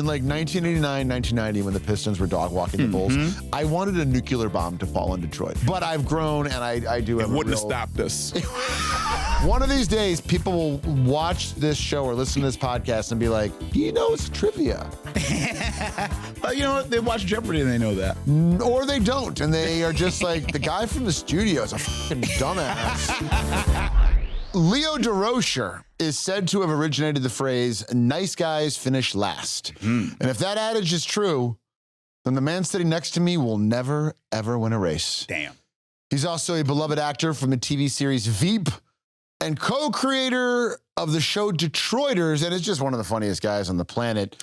In like 1989, 1990, when the Pistons were dog walking the Bulls, I wanted a nuclear bomb to fall in Detroit. But I've grown, and I do have It wouldn't have stopped us. One of these days, people will watch this show or listen to this podcast and be like, he knows trivia. Well, you know what? They watch Jeopardy and they know that. Or they don't, and they are just like, the guy from the studio is a fucking dumbass. Leo DeRocher is said to have originated the phrase, nice guys finish last. And if that adage is true, then the man sitting next to me will never, ever win a race. Damn. He's also a beloved actor from the TV series Veep and co-creator of the show Detroiters, and is just one of the funniest guys on the planet.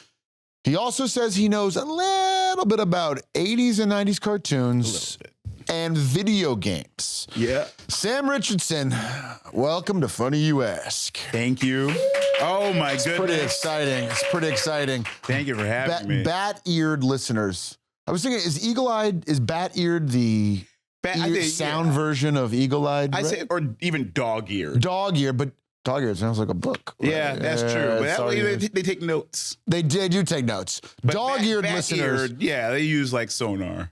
He also says he knows a little bit about 80s and 90s cartoons and video games. Yeah. Sam Richardson, welcome to Funny You Ask. Thank you. Oh my goodness. Pretty exciting. It's pretty exciting. Thank you for having me. Bat-eared listeners. I was thinking, is bat-eared the sound version of eagle-eyed? I say, or even dog-eared. Dog-eared, but dog-eared sounds like a book. Right? Yeah, that's true. But that way they take notes. They do take notes. But Dog-eared listeners. Yeah, they use like sonar.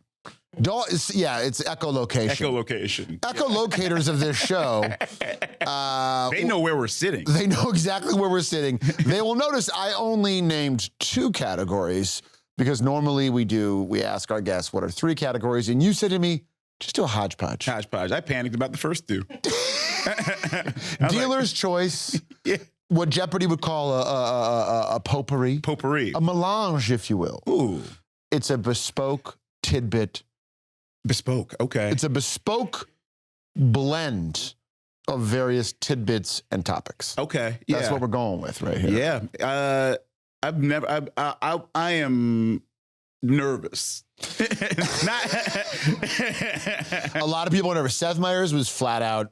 It's echolocation. Echolocation. Echolocators of this show. They know where we're sitting. They know exactly where we're sitting. They will notice I only named 2 categories because normally we ask our guests what are 3 categories, and you said to me, just do a hodgepodge. Hodgepodge. I panicked about the first 2. Dealer's choice. Yeah. What Jeopardy would call a potpourri. Potpourri. A melange, if you will. Ooh. It's a bespoke tidbit. Bespoke. Okay. It's a bespoke blend of various tidbits and topics. Okay. Yeah. That's what we're going with right here. Yeah. I am nervous. A lot of people are nervous. Seth Meyers was flat out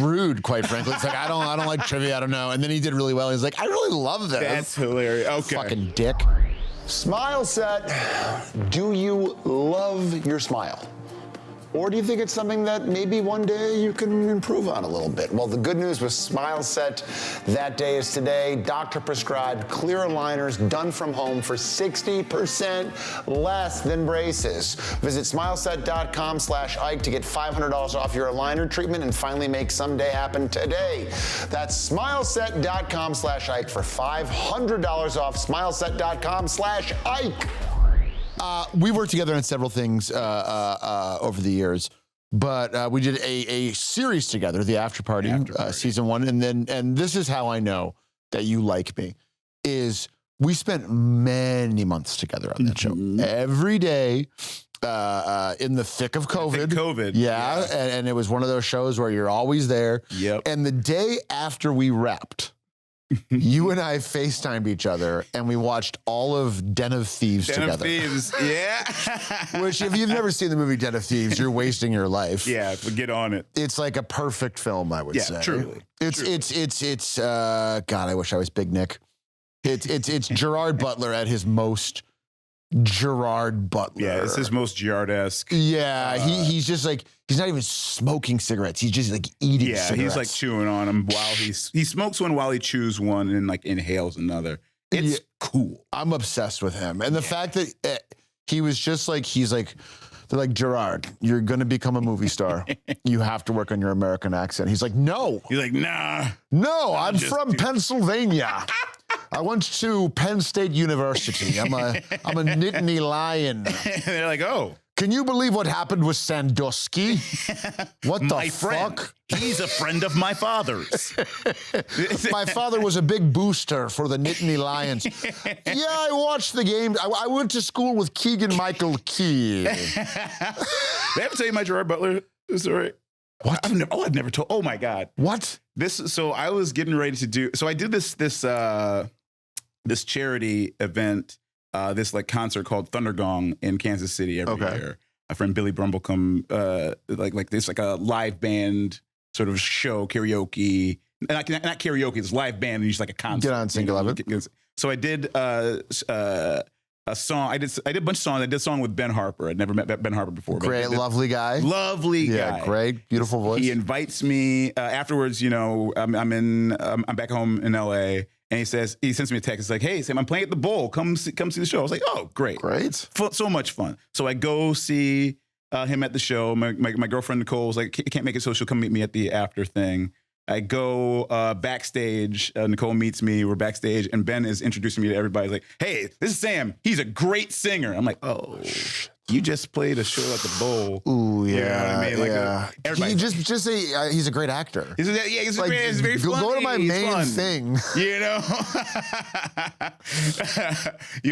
rude, quite frankly. It's like, I don't like trivia, I don't know. And then he did really well. He's like, I really love this. That's hilarious. Okay. Fucking dick. Smile set. Do you love your smile? Or do you think it's something that maybe one day you can improve on a little bit? Well, the good news with Smile Set, that day is today. Doctor-prescribed clear aligners done from home for 60% less than braces. Visit smileset.com/Ike to get $500 off your aligner treatment and finally make someday happen today. That's smileset.com/Ike for $500 off. Smileset.com/Ike. We worked together on several things over the years, but we did a series together, the Afterparty. Season 1, and this is how I know that you like me, is we spent many months together on that show. Every day, in the thick of COVID. Yeah. And it was one of those shows where you're always there. Yep. And the day after we wrapped, you and I FaceTimed each other and we watched all of Den of Thieves together. Den of Thieves, yeah. Which, if you've never seen the movie Den of Thieves, you're wasting your life. Yeah, but get on it. It's like a perfect film, I would say. Yeah, truly. It's God, I wish I was Big Nick. It's Gerard Butler at his most Gerard Butler. Yeah, it's his most Gerard-esque. Yeah, he's just like, he's not even smoking cigarettes. He's just like eating cigarettes. He's like chewing on them while he smokes one while he chews one and like inhales another. It's cool. I'm obsessed with him. And the fact that he was just like, they're like, Gerard, you're going to become a movie star. You have to work on your American accent. He's like, no. He's like, nah. No, I'm from Pennsylvania. I went to Penn State University. I'm a Nittany Lion. They're like, oh. Can you believe what happened with Sandusky? What the fuck? He's a friend of my father's. My father was a big booster for the Nittany Lions. Yeah, I watched the game. I went to school with Keegan-Michael Key. Did I ever tell you my Gerard Butler story? What? I've never told. Oh my God. What? So I was getting ready to do. So I did this charity event, this like concert called Thundergong in Kansas City every year. My friend Billy Brumble come like this like a live band sort of show, karaoke. Not karaoke. It's live band and just like a concert. Get on Single Evan. So I did a song. I did a bunch of songs. I did a song with Ben Harper. I'd never met Ben Harper before. Great, lovely guy. Lovely guy. Yeah, great, beautiful voice. He invites me afterwards. You know, I'm back home in LA, And he sends me a text. It's like, hey, Sam, I'm playing at the Bowl. Come see the show. I was like, oh, great. So much fun. So I go see him at the show. My girlfriend Nicole was like, can't make it, so she'll come meet me at the after thing. I go backstage. Nicole meets me. We're backstage, and Ben is introducing me to everybody. He's like, hey, this is Sam. He's a great singer. I'm like, oh, you just played a show at the Bowl. Ooh, yeah. You know what I mean? Like, everybody just say he's a great actor. He's like, great. He's very funny. Go to my main thing. You know?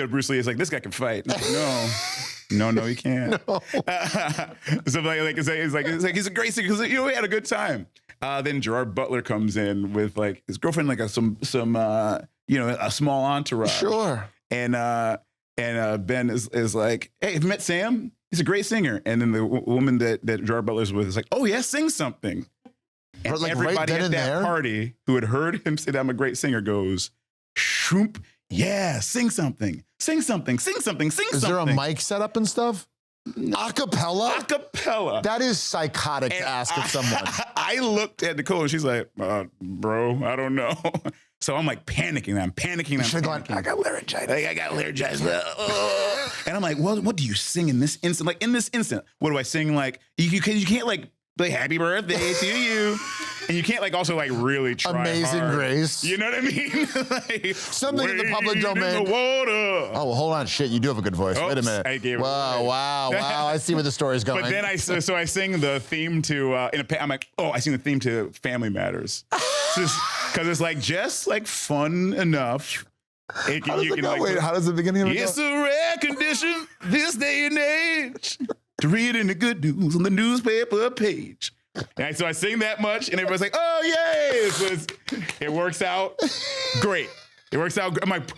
Bruce Lee is like, this guy can fight. Like, no, he can't. No. So it's like he's a great singer because we had a good time. Then Gerard Butler comes in with like his girlfriend, like a small entourage. Sure. And Ben is like, hey, have you met Sam? He's a great singer. And then the woman that Gerard Butler's with is like, oh yeah, sing something. And like everybody at that party who had heard him say that I'm a great singer goes, shoop, yeah, sing something. Is there a mic set up and stuff? Acapella? Acapella. That is psychotic to ask of someone. I looked at Nicole and she's like, bro, I don't know. So I'm like panicking. I'm panicking. I got laryngitis. And I'm like, well, what do you sing in this instant? Like in this instant, what do I sing? Like you can't like play happy birthday to you. And you can't like also like really try Amazing hard. Grace. You know what I mean? Like, something in the public domain. In the water. Oh, well, hold on. Shit, you do have a good voice. Oops, wait a minute. I gave wow. I see where the story's going. But then I sing the theme to I'm like, I sing the theme to Family Matters. Because it's like just like fun enough. Wait, how does the beginning of it go? It's a rare condition this day and age to read in the good news on the newspaper page. And so I sing that much, and everybody's like, "Oh, yay!" So it works out great. It works out. I'm like,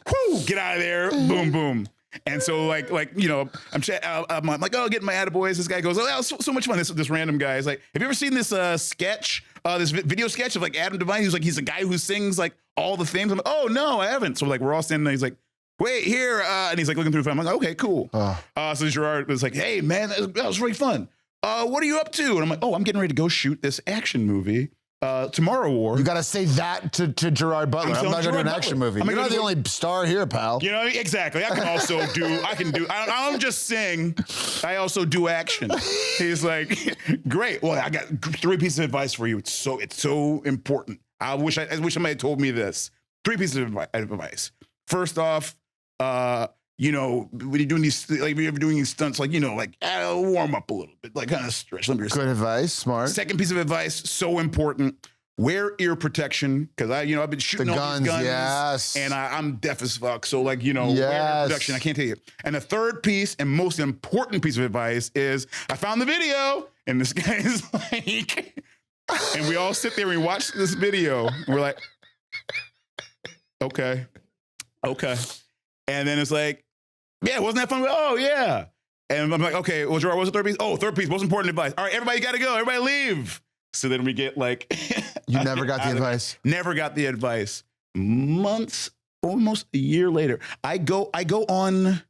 "Whoo! Get out of there!" Boom, boom. And so I'm like, getting my attaboys. This guy goes, "Oh, that was so much fun." This random guy is like, "Have you ever seen this sketch? This video sketch of like Adam Devine? He's a guy who sings like all the themes." I'm like, "Oh no, I haven't." So like we're all standing there. He's like, "Wait here," and he's like looking through the phone. I'm like, "Okay, cool." So Gerard was like, "Hey man, that was really fun. What are you up to?" And I'm like, "Oh, I'm getting ready to go shoot this action movie, Tomorrow War." You got to say that to Gerard Butler. I'm not going to do an action movie. You're not the only star here, pal. You know, exactly. I can also I don't just sing. I also do action. He's like, great. Well, I got 3 pieces of advice for you. It's so important. I wish somebody had told me this. 3 pieces of advice. First off, when you're doing these, like, if you're doing these stunts, like, warm up a little bit, like, kind of stretch. Good advice, smart. Second piece of advice, so important: wear ear protection, because I've been shooting all these guns, yes, and I'm deaf as fuck. So, like, wear ear protection. I can't tell you. And the third piece and most important piece of advice is, I found the video, and this guy is like, and we all sit there and we watch this video, and we're like, okay. And then it's like, yeah, wasn't that fun? Oh, yeah. And I'm like, okay, well, Gerard, what's the third piece? Oh, third piece, most important advice. All right, everybody got to go. Everybody leave. So then we get like... You never got the advice? Never got the advice. Months, almost a year later, I go on...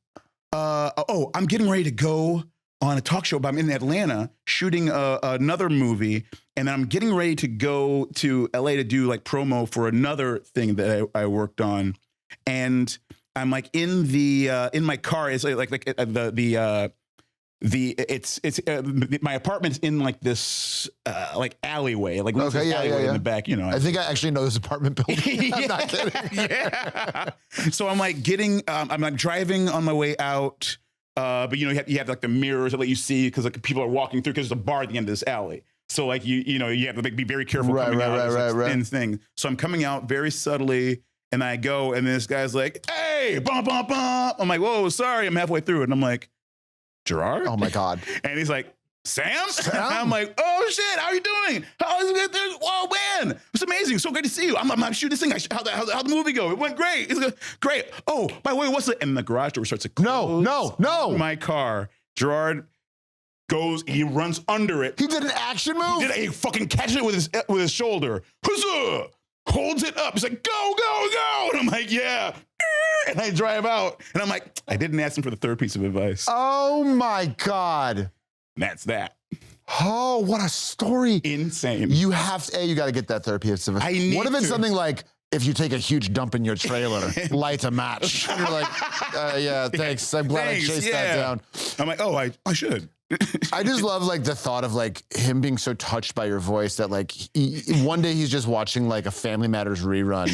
I'm getting ready to go on a talk show, but I'm in Atlanta shooting another movie, and I'm getting ready to go to LA to do like promo for another thing that I worked on. And I'm like in my car. It's my apartment's in like this like alleyway, like alleyway in the back. I think I actually know this apartment building. I'm not kidding. Yeah. So I'm like I'm like driving on my way out, but you have like the mirrors that let you see, because like people are walking through, because there's a bar at the end of this alley. So like you have to like be very careful coming out. Right. Thing. So I'm coming out very subtly. And I go, and this guy's like, "Hey, bum, bum, bum." I'm like, "Whoa, sorry, I'm halfway through it." And I'm like, "Gerard?" Oh my God. And he's like, Sam? And I'm like, "Oh shit, how are you doing? Whoa, man, it's amazing. So great to see you. I'm shooting this thing. How'd the movie go? It went great. It's great. Oh, by the way, what's it?" And the garage door starts to close. No. My car. Gerard he runs under it. He did an action move? He fucking catches it with his shoulder. Huzzah! Holds it up. He's like, "Go, go, go." And I'm like, "Yeah." And I drive out. And I'm like, I didn't ask him for the third piece of advice. Oh my God. And that's that. Oh, what a story. Insane. You got to get that third piece of advice. I need What if it's to. something like, if you take a huge dump in your trailer, light a match. You're like, yeah, thanks. I'm glad I chased that down. I'm like, oh, I should. I just love like the thought of like him being so touched by your voice that like one day he's just watching like a Family Matters rerun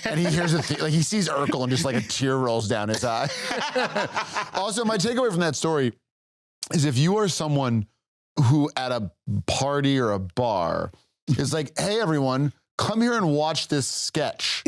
and he hears like he sees Urkel and just like a tear rolls down his eye. Also, my takeaway from that story is if you are someone who at a party or a bar is like, hey everyone, come here and watch this sketch.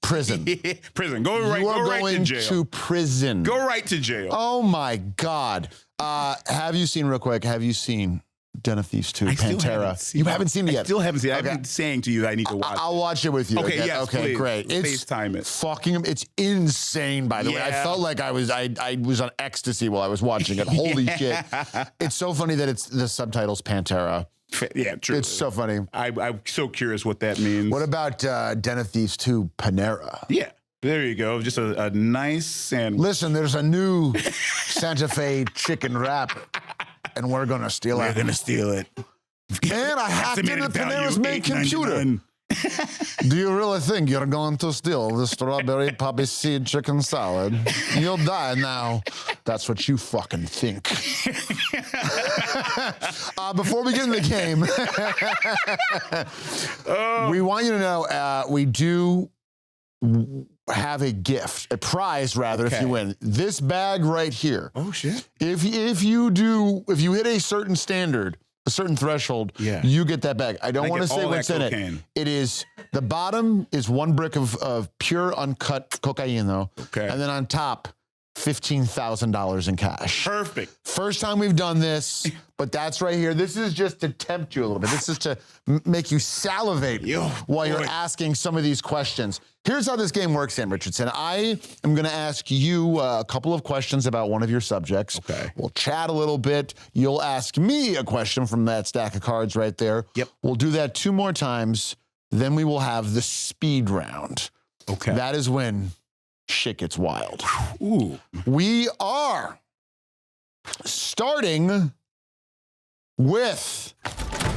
Prison. Prison. Go right to jail. To prison. Go right to jail. Oh my God. Have you seen, real quick, Den of Thieves 2, Pantera? You haven't seen it yet? I still haven't seen it. Okay. I've been saying to you I need to watch it. I'll watch it with you. Okay, yes, okay, please. Great. FaceTime it. It's insane, by the way. I felt like I was on ecstasy while I was watching it. Holy shit. It's so funny that it's the subtitles Pantera. Yeah, true. It's so funny. I'm so curious what that means. What about Den of Thieves 2, Panera? Yeah. There you go. Just a nice sandwich. Listen, there's a new Santa Fe chicken wrap, and we're going to steal it. We're going to steal it. And I hacked into Panera's main computer. Do you really think you're going to steal the strawberry poppy seed chicken salad? You'll die now. That's what you fucking think. Before we get in the game, we want you to know we do have a gift, a prize rather, if you win. This bag right here. Oh shit. If you hit a certain standard, a certain threshold, you get that bag. I don't want to say what's in it. It is, the bottom is 1 brick of pure uncut cocaine though. Okay. And then on top, $15,000 in cash. Perfect. First time we've done this, but that's right here. This is just to tempt you a little bit. This is to make you salivate while you're asking some of these questions. Here's how this game works, Sam Richardson. I am going to ask you a couple of questions about one of your subjects. Okay. We'll chat a little bit. You'll ask me a question from that stack of cards right there. Yep. We'll do that 2 more times. Then we will have the speed round. Okay. That is when shit gets wild. Ooh. We are starting with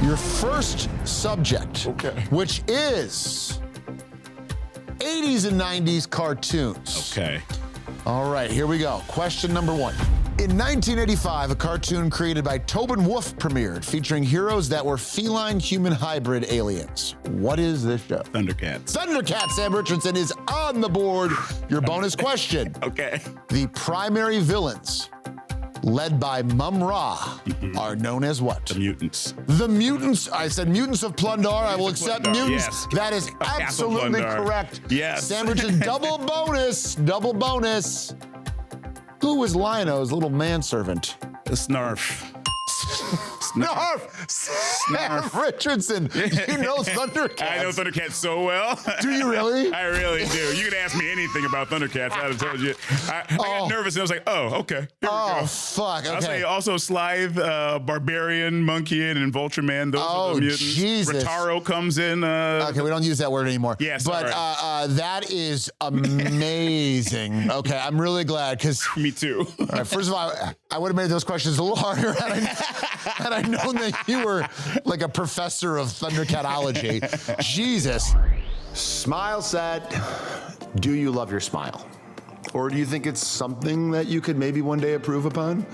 your first subject, which is 80s and 90s cartoons. Okay. All right, here we go. Question number 1. In 1985, a cartoon created by Tobin Wolfe premiered, featuring heroes that were feline-human hybrid aliens. What is this show? Thundercats. Thundercats, Sam Richardson, is on the board. Your bonus question. Okay. The primary villains, led by Mum Ra, are known as what? The mutants. The mutants. I said mutants of Plundar. I will accept mutants. Yes. That is absolutely correct. Yes. Sam Richardson, double bonus. Double bonus. Who was Lion-O's little manservant? Snarf. Snarf Richardson. You know Thundercats. I know Thundercats so well. Do you really? I really do. You could ask me anything about Thundercats. I'd have told you. I got nervous and I was like, oh, okay. Here we go. Fuck. Okay. I'll say also Slythe, Barbarian, Monkey, and Voltreman. Those are the mutants. Jesus. Rataro comes in. Okay, we don't use that word anymore. Yes, but that is amazing. Okay, I'm really glad because me too. All right, first of all, I would have made those questions a little harder had I known that you were like a professor of Thundercatology. Jesus. Smile set. Do you love your smile? Or do you think it's something that you could maybe one day improve upon?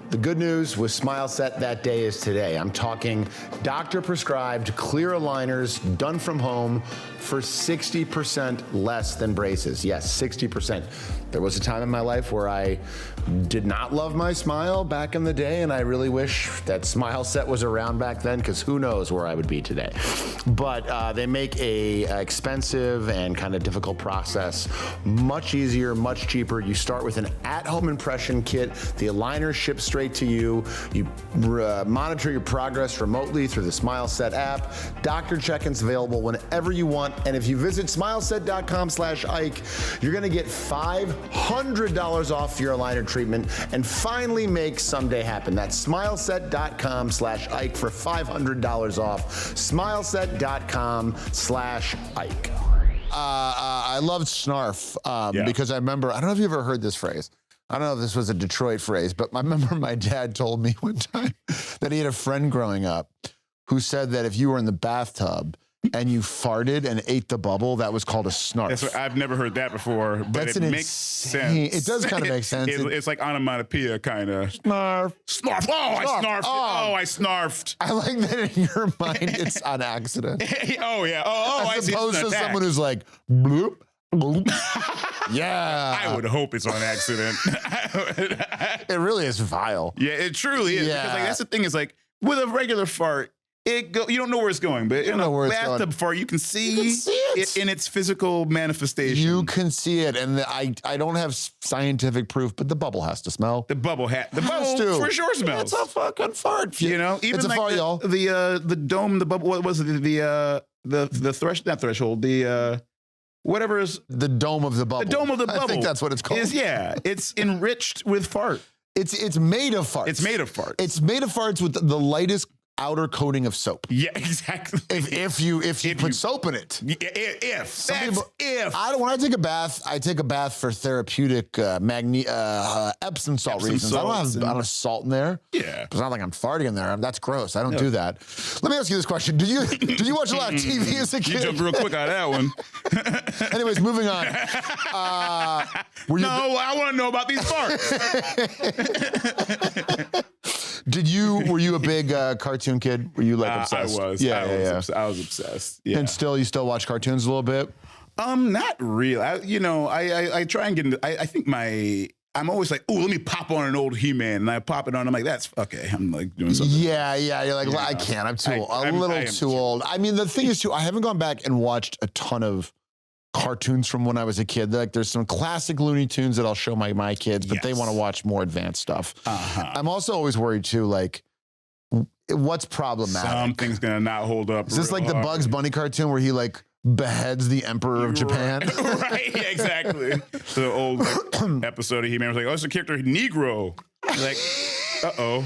The good news with Smile Set that day is today. I'm talking doctor-prescribed clear aligners done from home for 60% less than braces. Yes, 60%. There was a time in my life where I did not love my smile back in the day, and I really wish that Smile Set was around back then, because who knows where I would be today. But they make a expensive and kind of difficult process much easier, much cheaper. You start with an at-home impression kit. The aligner ships straight to you. You monitor your progress remotely through the Smile Set app. Doctor check-ins available whenever you want. And if you visit smileset.com/Ike, you're gonna get $500 off your aligner treatment and finally make someday happen. That's smileset.com/Ike for $500 off. Smileset.com/Ike. I loved Snarf because I remember, I don't know if you ever heard this phrase. I don't know if this was a Detroit phrase, but I remember my dad told me one time that he had a friend growing up who said that if you were in the bathtub and you farted and ate the bubble, that was called a snarf. I've never heard that before, but it makes sense. It does kind of make sense. It's like onomatopoeia, kind of. Snarf. Snarf. Oh, I snarfed. Oh, I snarfed. I like that in your mind it's an accident. Oh, yeah. Oh, I see. As opposed to someone who's like, bloop, bloop. Yeah. I would hope it's on accident. It really is vile. Yeah, it truly is. Yeah. Because, like, that's the thing is, like, with a regular fart, you don't know where it's going, but in a bathtub fart, you can see it in its physical manifestation. You can see it, and I don't have scientific proof, but the bubble has to smell. The bubble for sure smells. It's a fucking fart. You know, even it's a like fart, y'all. The dome, the bubble. What was it? Not threshold. Whatever is the dome of the bubble. The dome of the bubble. I think that's what it's called. It's enriched with fart. It's made of farts. It's made of farts. It's made of farts with the lightest outer coating of soap. Yeah, exactly. If you put soap in it. If when I take a bath for therapeutic Epsom salt reasons. I don't have salt in there. Yeah, it's not like I'm farting in there. That's gross. I don't do that. Let me ask you this question: Did you watch a lot of TV as a kid? You jumped real quick on that one. Anyways, moving on. I want to know about these farts. Were you a big cartoon kid? Were you like obsessed? I was. I was obsessed. Yeah. And you still watch cartoons a little bit? Not really. I try and get into. I think I'm always like, oh, let me pop on an old He-Man, and I pop it on. I'm like, that's okay. I'm like doing something. Yeah. You're like, I can't. I'm too old. I mean, the thing is, too, I haven't gone back and watched a ton of cartoons from when I was a kid. Like, there's some classic Looney Tunes that I'll show my kids, but they want to watch more advanced stuff. I'm also always worried too, like, what's problematic? Something's gonna not hold up. Is this like the Bugs Bunny cartoon where he like beheads the Emperor of Japan? Right, yeah, exactly. The old episode of He-Man was like, oh, it's a character Negro. You're like, uh-oh.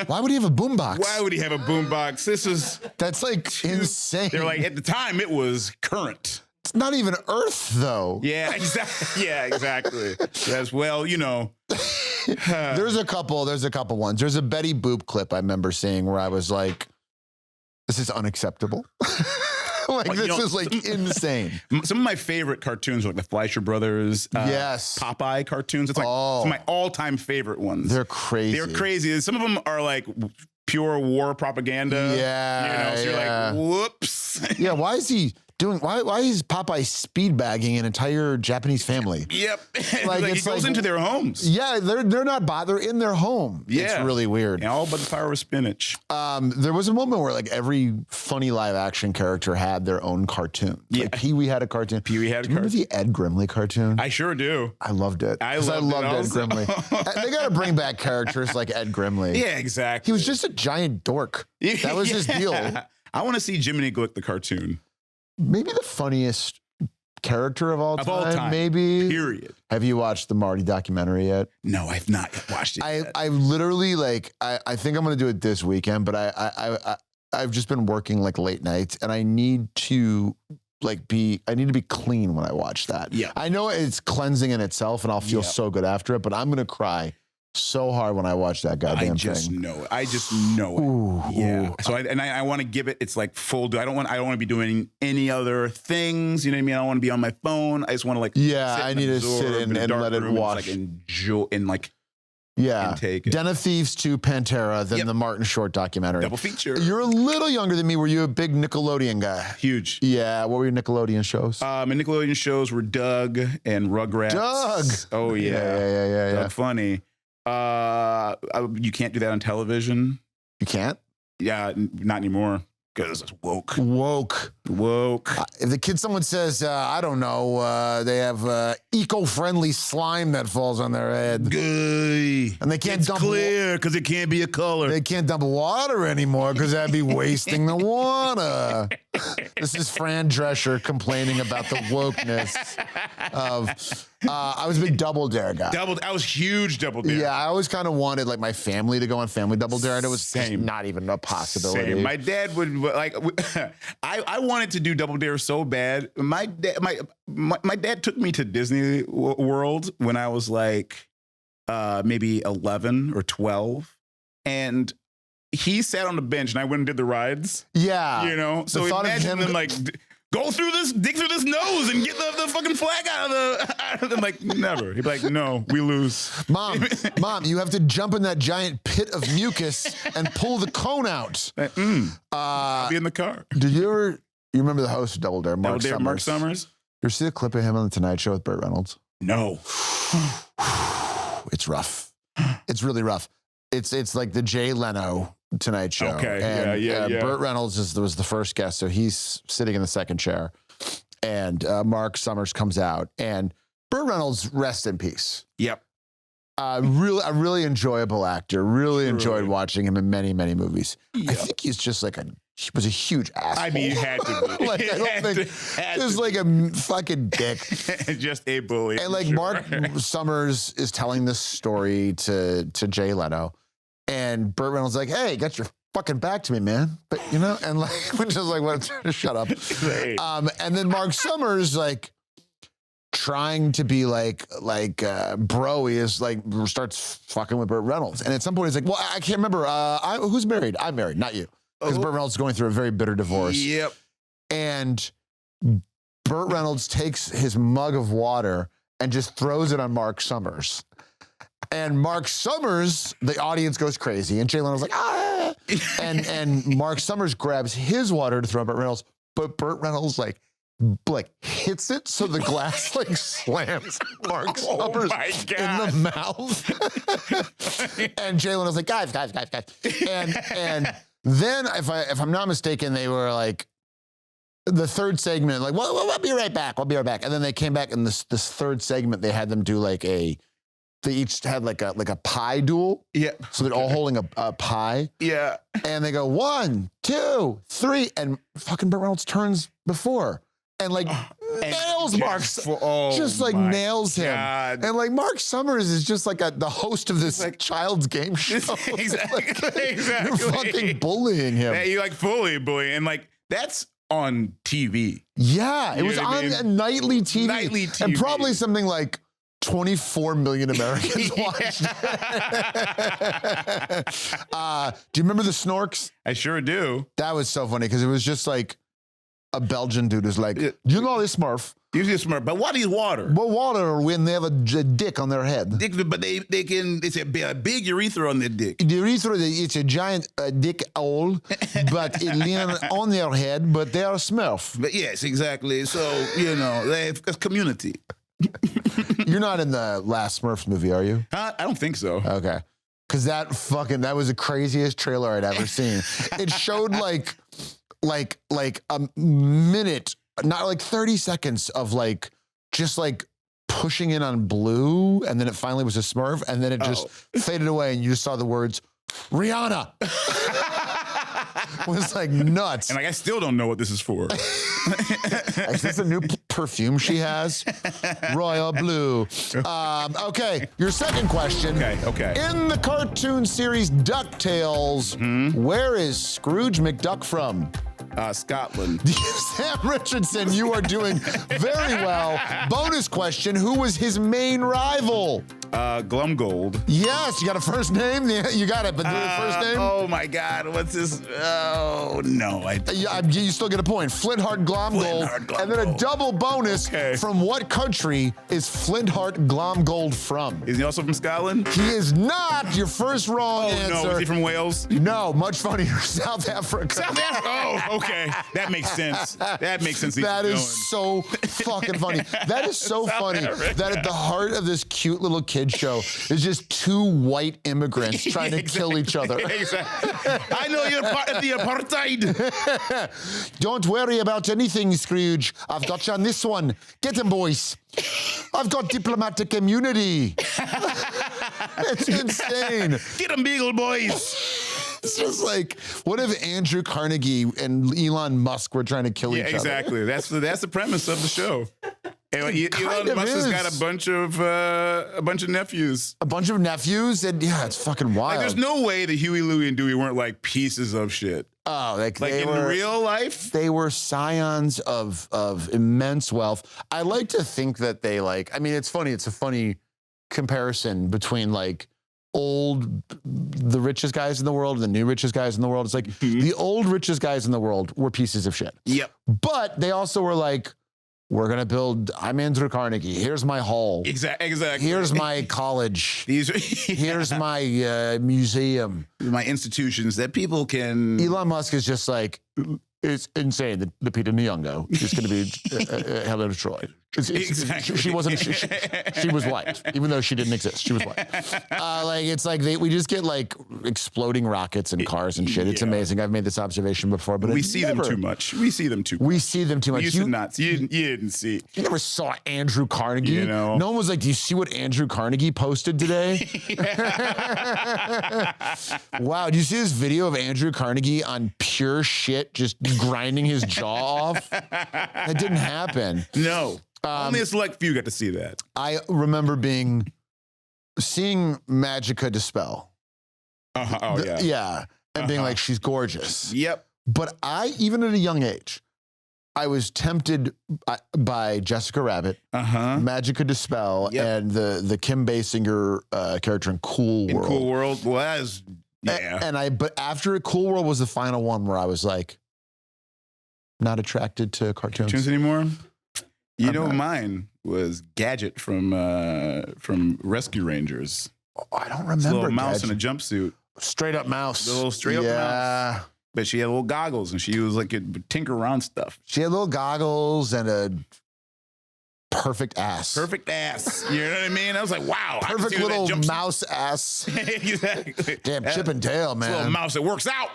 Why would he have a boombox? Why would he have a boombox? That's like insane. They're like, at the time it was current. It's not even Earth, though. Yeah, exactly. As well, There's a couple ones. There's a Betty Boop clip I remember seeing where I was like, this is unacceptable. This is like insane. Some of my favorite cartoons are like the Fleischer Brothers. Yes. Popeye cartoons. It's like some of my all-time favorite ones. They're crazy. Some of them are like pure war propaganda. Yeah. So you're like, whoops. Yeah, why is Popeye speed bagging an entire Japanese family? Yep. Like he goes into their homes. Yeah, they're not bothered in their home. Yeah. It's really weird. Yeah, all but the power of spinach. There was a moment where like every funny live action character had their own cartoon. Yeah. Like Pee-wee had a cartoon. Remember the Ed Grimley cartoon? I sure do. I loved it. I loved Ed Grimley. They got to bring back characters like Ed Grimley. Yeah, exactly. He was just a giant dork. That was his deal. I want to see Jiminy Glick the cartoon. Maybe the funniest character of all time. Maybe. Period. Have you watched the Marty documentary yet? No, I've not watched it yet. I literally I think I'm going to do it this weekend, but I've just been working like late nights, and I need to be clean when I watch that. Yeah. I know it's cleansing in itself, and I'll feel so good after it, but I'm going to cry so hard when I watch that goddamn thing. I just know it. Ooh, yeah. Ooh. So I want to give it. It's like full. I don't want to be doing any other things. You know what I mean? I don't want to be on my phone. I just want to I need to sit in and let it wash. Enjoy and take it. Den of Thieves 2, Pantera, then the Martin Short documentary. Double feature. You're a little younger than me. Were you a big Nickelodeon guy? Huge. Yeah. What were your Nickelodeon shows? My Nickelodeon shows were Doug and Rugrats. Doug. Oh yeah. Yeah. Doug Funny. You can't do that on television. You can't? Yeah, not anymore. Because it's woke. If someone says, I don't know, they have eco-friendly slime that falls on their head. Good. And they can't dump clear because it can't be a color. They can't dump water anymore because that'd be wasting the water. This is Fran Drescher complaining about the wokeness of... I was a big Double Dare guy. I was huge Double Dare. Yeah, I always kind of wanted my family to go on Family Double Dare, and it was not even a possibility. Same. My dad would I wanted to do Double Dare so bad. My dad took me to Disney World when I was maybe 11 or 12, and he sat on the bench and I went and did the rides. Yeah. You know? So imagine them like, go through this, dig through this nose and get the fucking flag out of the, like, never. He'd be like, no, we lose. Mom, you have to jump in that giant pit of mucus and pull the cone out. I'll be in the car. Do you remember the host of Double Dare, Mark Summers? Mark Summers? You see a clip of him on the Tonight Show with Burt Reynolds? No. It's rough. It's really rough. It's like the Jay Leno Tonight Show. Okay, and, yeah. Burt Reynolds was the first guest, so he's sitting in the second chair. And Mark Summers comes out, and Burt Reynolds, rest in peace. Yep. A really enjoyable actor. Really enjoyed watching him in many, many movies. Yep. I think he's just like he was a huge asshole. I mean, he had to be. Like, I don't think he was like a fucking dick. Just a bully. And like Mark Summers is telling this story to Jay Leno, and Burt Reynolds like, "Hey, get your fucking back to me, man." But you know, and like, which is like, "What? Shut up." And then Mark Summers like trying to be like bro, he is like starts fucking with Burt Reynolds, and at some point he's like, "Well, I can't remember. Who's married? I'm married, not you." Because Burt Reynolds is going through a very bitter divorce. Yep. And Burt Reynolds takes his mug of water and just throws it on Mark Summers. And Mark Summers, the audience goes crazy. And Jay Leno's like, ah. And Mark Summers grabs his water to throw at Burt Reynolds. But Burt Reynolds like hits it so the glass like slams Mark Summers in the mouth. And Jay Leno's like, guys. And then, if I'm not mistaken, they were like, the third segment, like, well, I'll be right back. And then they came back, and this third segment, they had them do like they each had like a pie duel. Yeah. So they're all holding a pie. Yeah. And they go 1, 2, 3, and fucking Burt Reynolds turns before. And like nails Mark, just like nails him. God. And like Mark Summers is just like the host of this like child's game show. Exactly. You're fucking bullying him. Yeah, you like fully bullying. And like that's on TV. Yeah, it was on a nightly TV. And probably something like 24 million Americans watched it. Do you remember the Snorks? I sure do. That was so funny because it was just like a Belgian dude who's like, you know this Smurf. Usually a Smurf, but what is water? Well, water when they have a dick on their head. But it's a big urethra on their dick. The urethra, it's a giant dick hole, but it lands on their head, but they are a Smurf. But yes, exactly. So, you know, they have a community. You're not in the last Smurfs movie, are you? I don't think so. Okay. Because that was the craziest trailer I'd ever seen. It showed like a minute, not like 30 seconds of like just like pushing in on blue, and then it finally was a Smurf, and then it just faded away, and you just saw the words Rihanna. It was like nuts. And like I still don't know what this is for. Is this a new perfume she has? Royal Blue. Okay, your second question. Okay. In the cartoon series DuckTales, where is Scrooge McDuck from? Scotland. Sam Richardson, you are doing very well. Bonus question, who was his main rival? Glumgold. Yes, you got a first name? Yeah, you got it, but the first name? Oh my God, what's his? Oh, no. You still get a point. Flintheart Glomgold. And then a double bonus. From what country is Flintheart Glomgold from? Is he also from Scotland? He is not. Your first wrong answer. No, is he from Wales? No, much funnier. South Africa. South Africa? Oh, okay. That makes sense. That makes sense. That is so fucking funny. That is so funny that at the heart of this cute little kid show is just two white immigrants trying to kill each other. Exactly. I know you're part of the apartheid. Don't worry about anything, Scrooge. I've got you on this one. Get him, boys. I've got diplomatic immunity. It's insane. Get him, Beagle boys. It's just like, what if Andrew Carnegie and Elon Musk were trying to kill each other? Exactly. That's the premise of the show. Elon Musk has got a bunch of nephews. A bunch of nephews, and yeah, it's fucking wild. Like, there's no way that Huey, Louie, and Dewey weren't like pieces of shit. Oh, like in real life, they were scions of immense wealth. I like to think that they like. I mean, it's funny. It's a funny comparison between like the richest guys in the world, and the new richest guys in the world. It's like the old richest guys in the world were pieces of shit. Yep. But they also were like, we're going to build, I'm Andrew Carnegie. Here's my hall. Exactly. Here's my college. Here's my museum. My institutions that people can. Elon Musk is just like, it's insane that the Peter Nyong'o is going to be Helen of Troy. Exactly. She wasn't. She was white, even though she didn't exist. She was white. It's like we just get like exploding rockets and cars and shit. It's amazing. I've made this observation before, but we see them too much. We see them too much. You should not. You didn't see. You never saw Andrew Carnegie. You know? No one was like, "Do you see what Andrew Carnegie posted today?" Wow. Do you see this video of Andrew Carnegie on pure shit, just grinding his jaw off? That didn't happen. No. Only a select few got to see that. I remember seeing Magica Dispel. Yeah. And being like, she's gorgeous. Yep. But even at a young age, I was tempted by Jessica Rabbit, Magica Dispel, and the Kim Basinger character in Cool World. Cool World was, yeah. But after Cool World was the final one where I was like, not attracted to cartoons anymore. Mine was Gadget from Rescue Rangers. Oh, I don't remember. It's a little mouse in a jumpsuit. Straight up mouse. The little straight up mouse. But she had little goggles and she was like a tinker around stuff. She had little goggles and a perfect ass. Perfect ass. You know what I mean? I was like, wow. Perfect little mouse ass. Exactly. Damn, Chip and Dale, man. Little mouse that works out.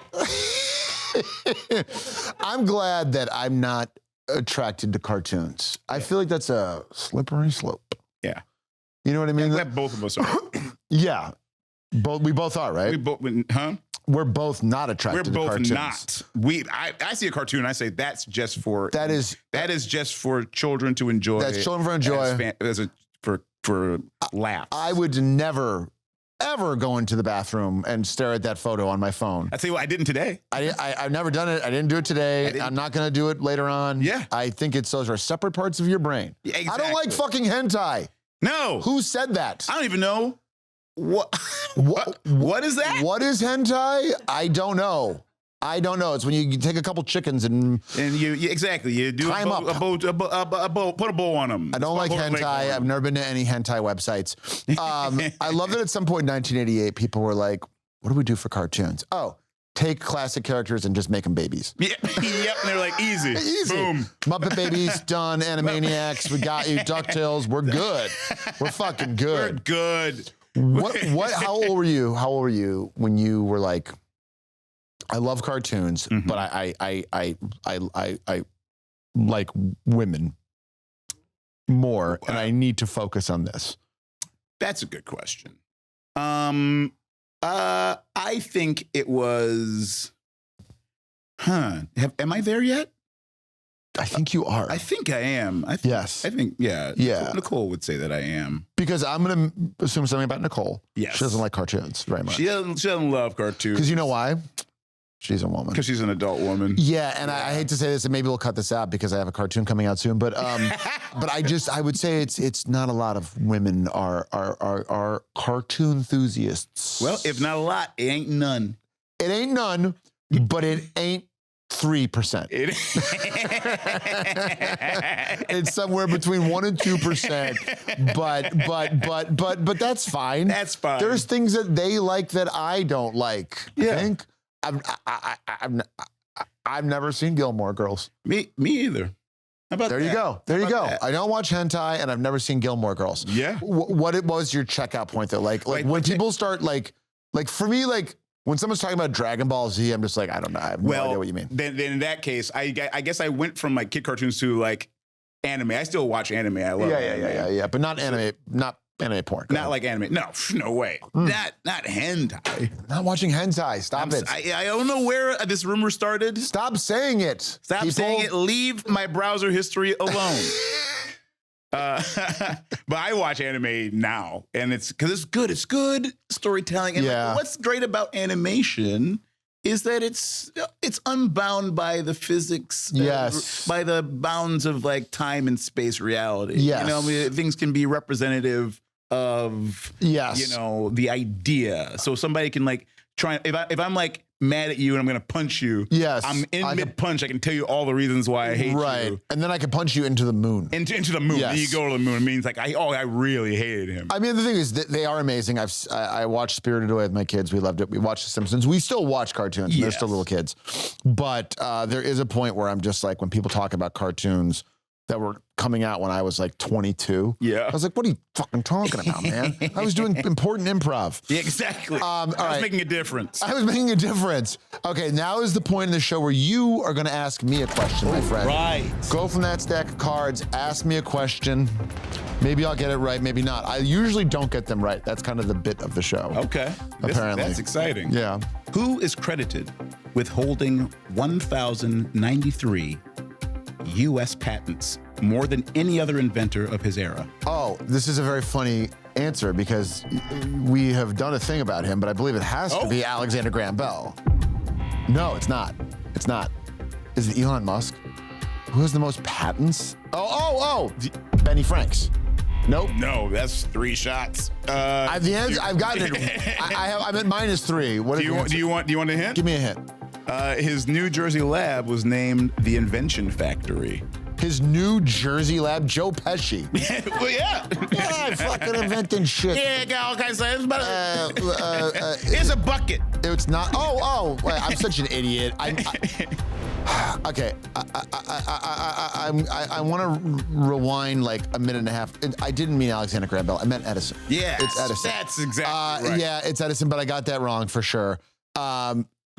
I'm glad that I'm not attracted to cartoons. I feel like that's a slippery slope. Yeah. You know what I mean? That both of us are. Yeah. We both are, right? We're both not attracted to cartoons. We're both not. I see a cartoon and I say that's just for that is just for children to enjoy. That's children for enjoy. For laughs. I would never ever go into the bathroom and stare at that photo on my phone. I tell you what, I didn't today. I've never done it. I didn't do it today. I'm not going to do it later on. Yeah. I think those are separate parts of your brain. Yeah, exactly. I don't like fucking hentai. No. Who said that? I don't even know. What is that? What is hentai? I don't know. It's when you take a couple chickens and you do time a bow, put a bow on them. I don't like hentai. I've never been to any hentai websites. I love that at some point in 1988, people were like, "What do we do for cartoons?" Oh, take classic characters and just make them babies. Yep. And they're like, easy. Boom. Muppet Babies done. Animaniacs, we got you. DuckTales, we're good. We're fucking good. We're good. How old were you? How old were you when you were like, I love cartoons, but I like women more, and I need to focus on this? That's a good question. I think it was. Am I there yet? I think you are. I think I am. Yes. I think, yeah. Yeah. Nicole would say that I am. Because I'm going to assume something about Nicole. Yes. She doesn't like cartoons very much. She doesn't love cartoons. Because you know why? She's a woman. Because she's an adult woman. Yeah, and I hate to say this, and maybe we'll cut this out because I have a cartoon coming out soon. But I would say it's not a lot of women are cartoon enthusiasts. Well, if not a lot, it ain't none. It ain't none, but it ain't 3%. It's somewhere between 1 and 2%. But that's fine. That's fine. There's things that they like that I don't like. Yeah. I think. I've never seen Gilmore Girls. Me either. How about there that? you go. There you go. That? I don't watch hentai, and I've never seen Gilmore Girls. Yeah. What was your checkout point though? Like when people start like for me, like when someone's talking about Dragon Ball Z, I'm just like, I don't know. I have no idea what you mean. Then in that case, I guess I went from like kid cartoons to like anime. I still watch anime. I love anime. Yeah. But not anime. Not anime porn. Not like anime. No way. Not hentai. Not watching hentai. Stop it. I don't know where this rumor started. Stop saying it. Stop saying it. Leave my browser history alone. But I watch anime now, and it's because it's good. It's good storytelling. And like, what's great about animation is that it's unbound by the physics, by the bounds of like time and space reality. Yes. You know, I mean, things can be representative of Yes. the idea. So somebody can like try if I'm like mad at you and I'm gonna punch you. Yes. I'm in mid punch. I can tell you all the reasons why I hate you. And then I can punch you into the moon. Into the moon. Yes. And you go to the moon. It means like I really hated him. I mean, the thing is that they are amazing. I watched Spirited Away with my kids. We loved it. We watched The Simpsons. We still watch cartoons. They're still little kids. But there is a point where I'm just like, when people talk about cartoons that were coming out when I was like 22. Yeah. I was like, what are you fucking talking about, man? I was doing important improv. Yeah, exactly. I was making a difference. I was making a difference. Okay, now is the point in the show where you are going to ask me a question, my friend. Right. Go from that stack of cards, ask me a question. Maybe I'll get it right, maybe not. I usually don't get them right. That's kind of the bit of the show. Okay. Apparently. That's exciting. Yeah. Who is credited with holding 1,093 U.S. patents, more than any other inventor of his era? Oh, this is a very funny answer because we have done a thing about him, but I believe it has to be Alexander Graham Bell. No, it's not. It's not. Is it Elon Musk? Who has the most patents? Benny Franks. Nope. No, that's 3 shots. The answer, I've gotten it. I'm at -3. What do you want a hint? Give me a hint. His New Jersey lab was named the Invention Factory. His New Jersey lab, Joe Pesci. Well, yeah. Yeah, fucking inventing shit. Yeah, all kinds of stuff. Here's a bucket. It's not. Wait, I'm such an idiot. Okay, I want to rewind like a minute and a half. I didn't mean Alexander Graham Bell. I meant Edison. Yeah, it's Edison. That's exactly right. Yeah, it's Edison, but I got that wrong for sure.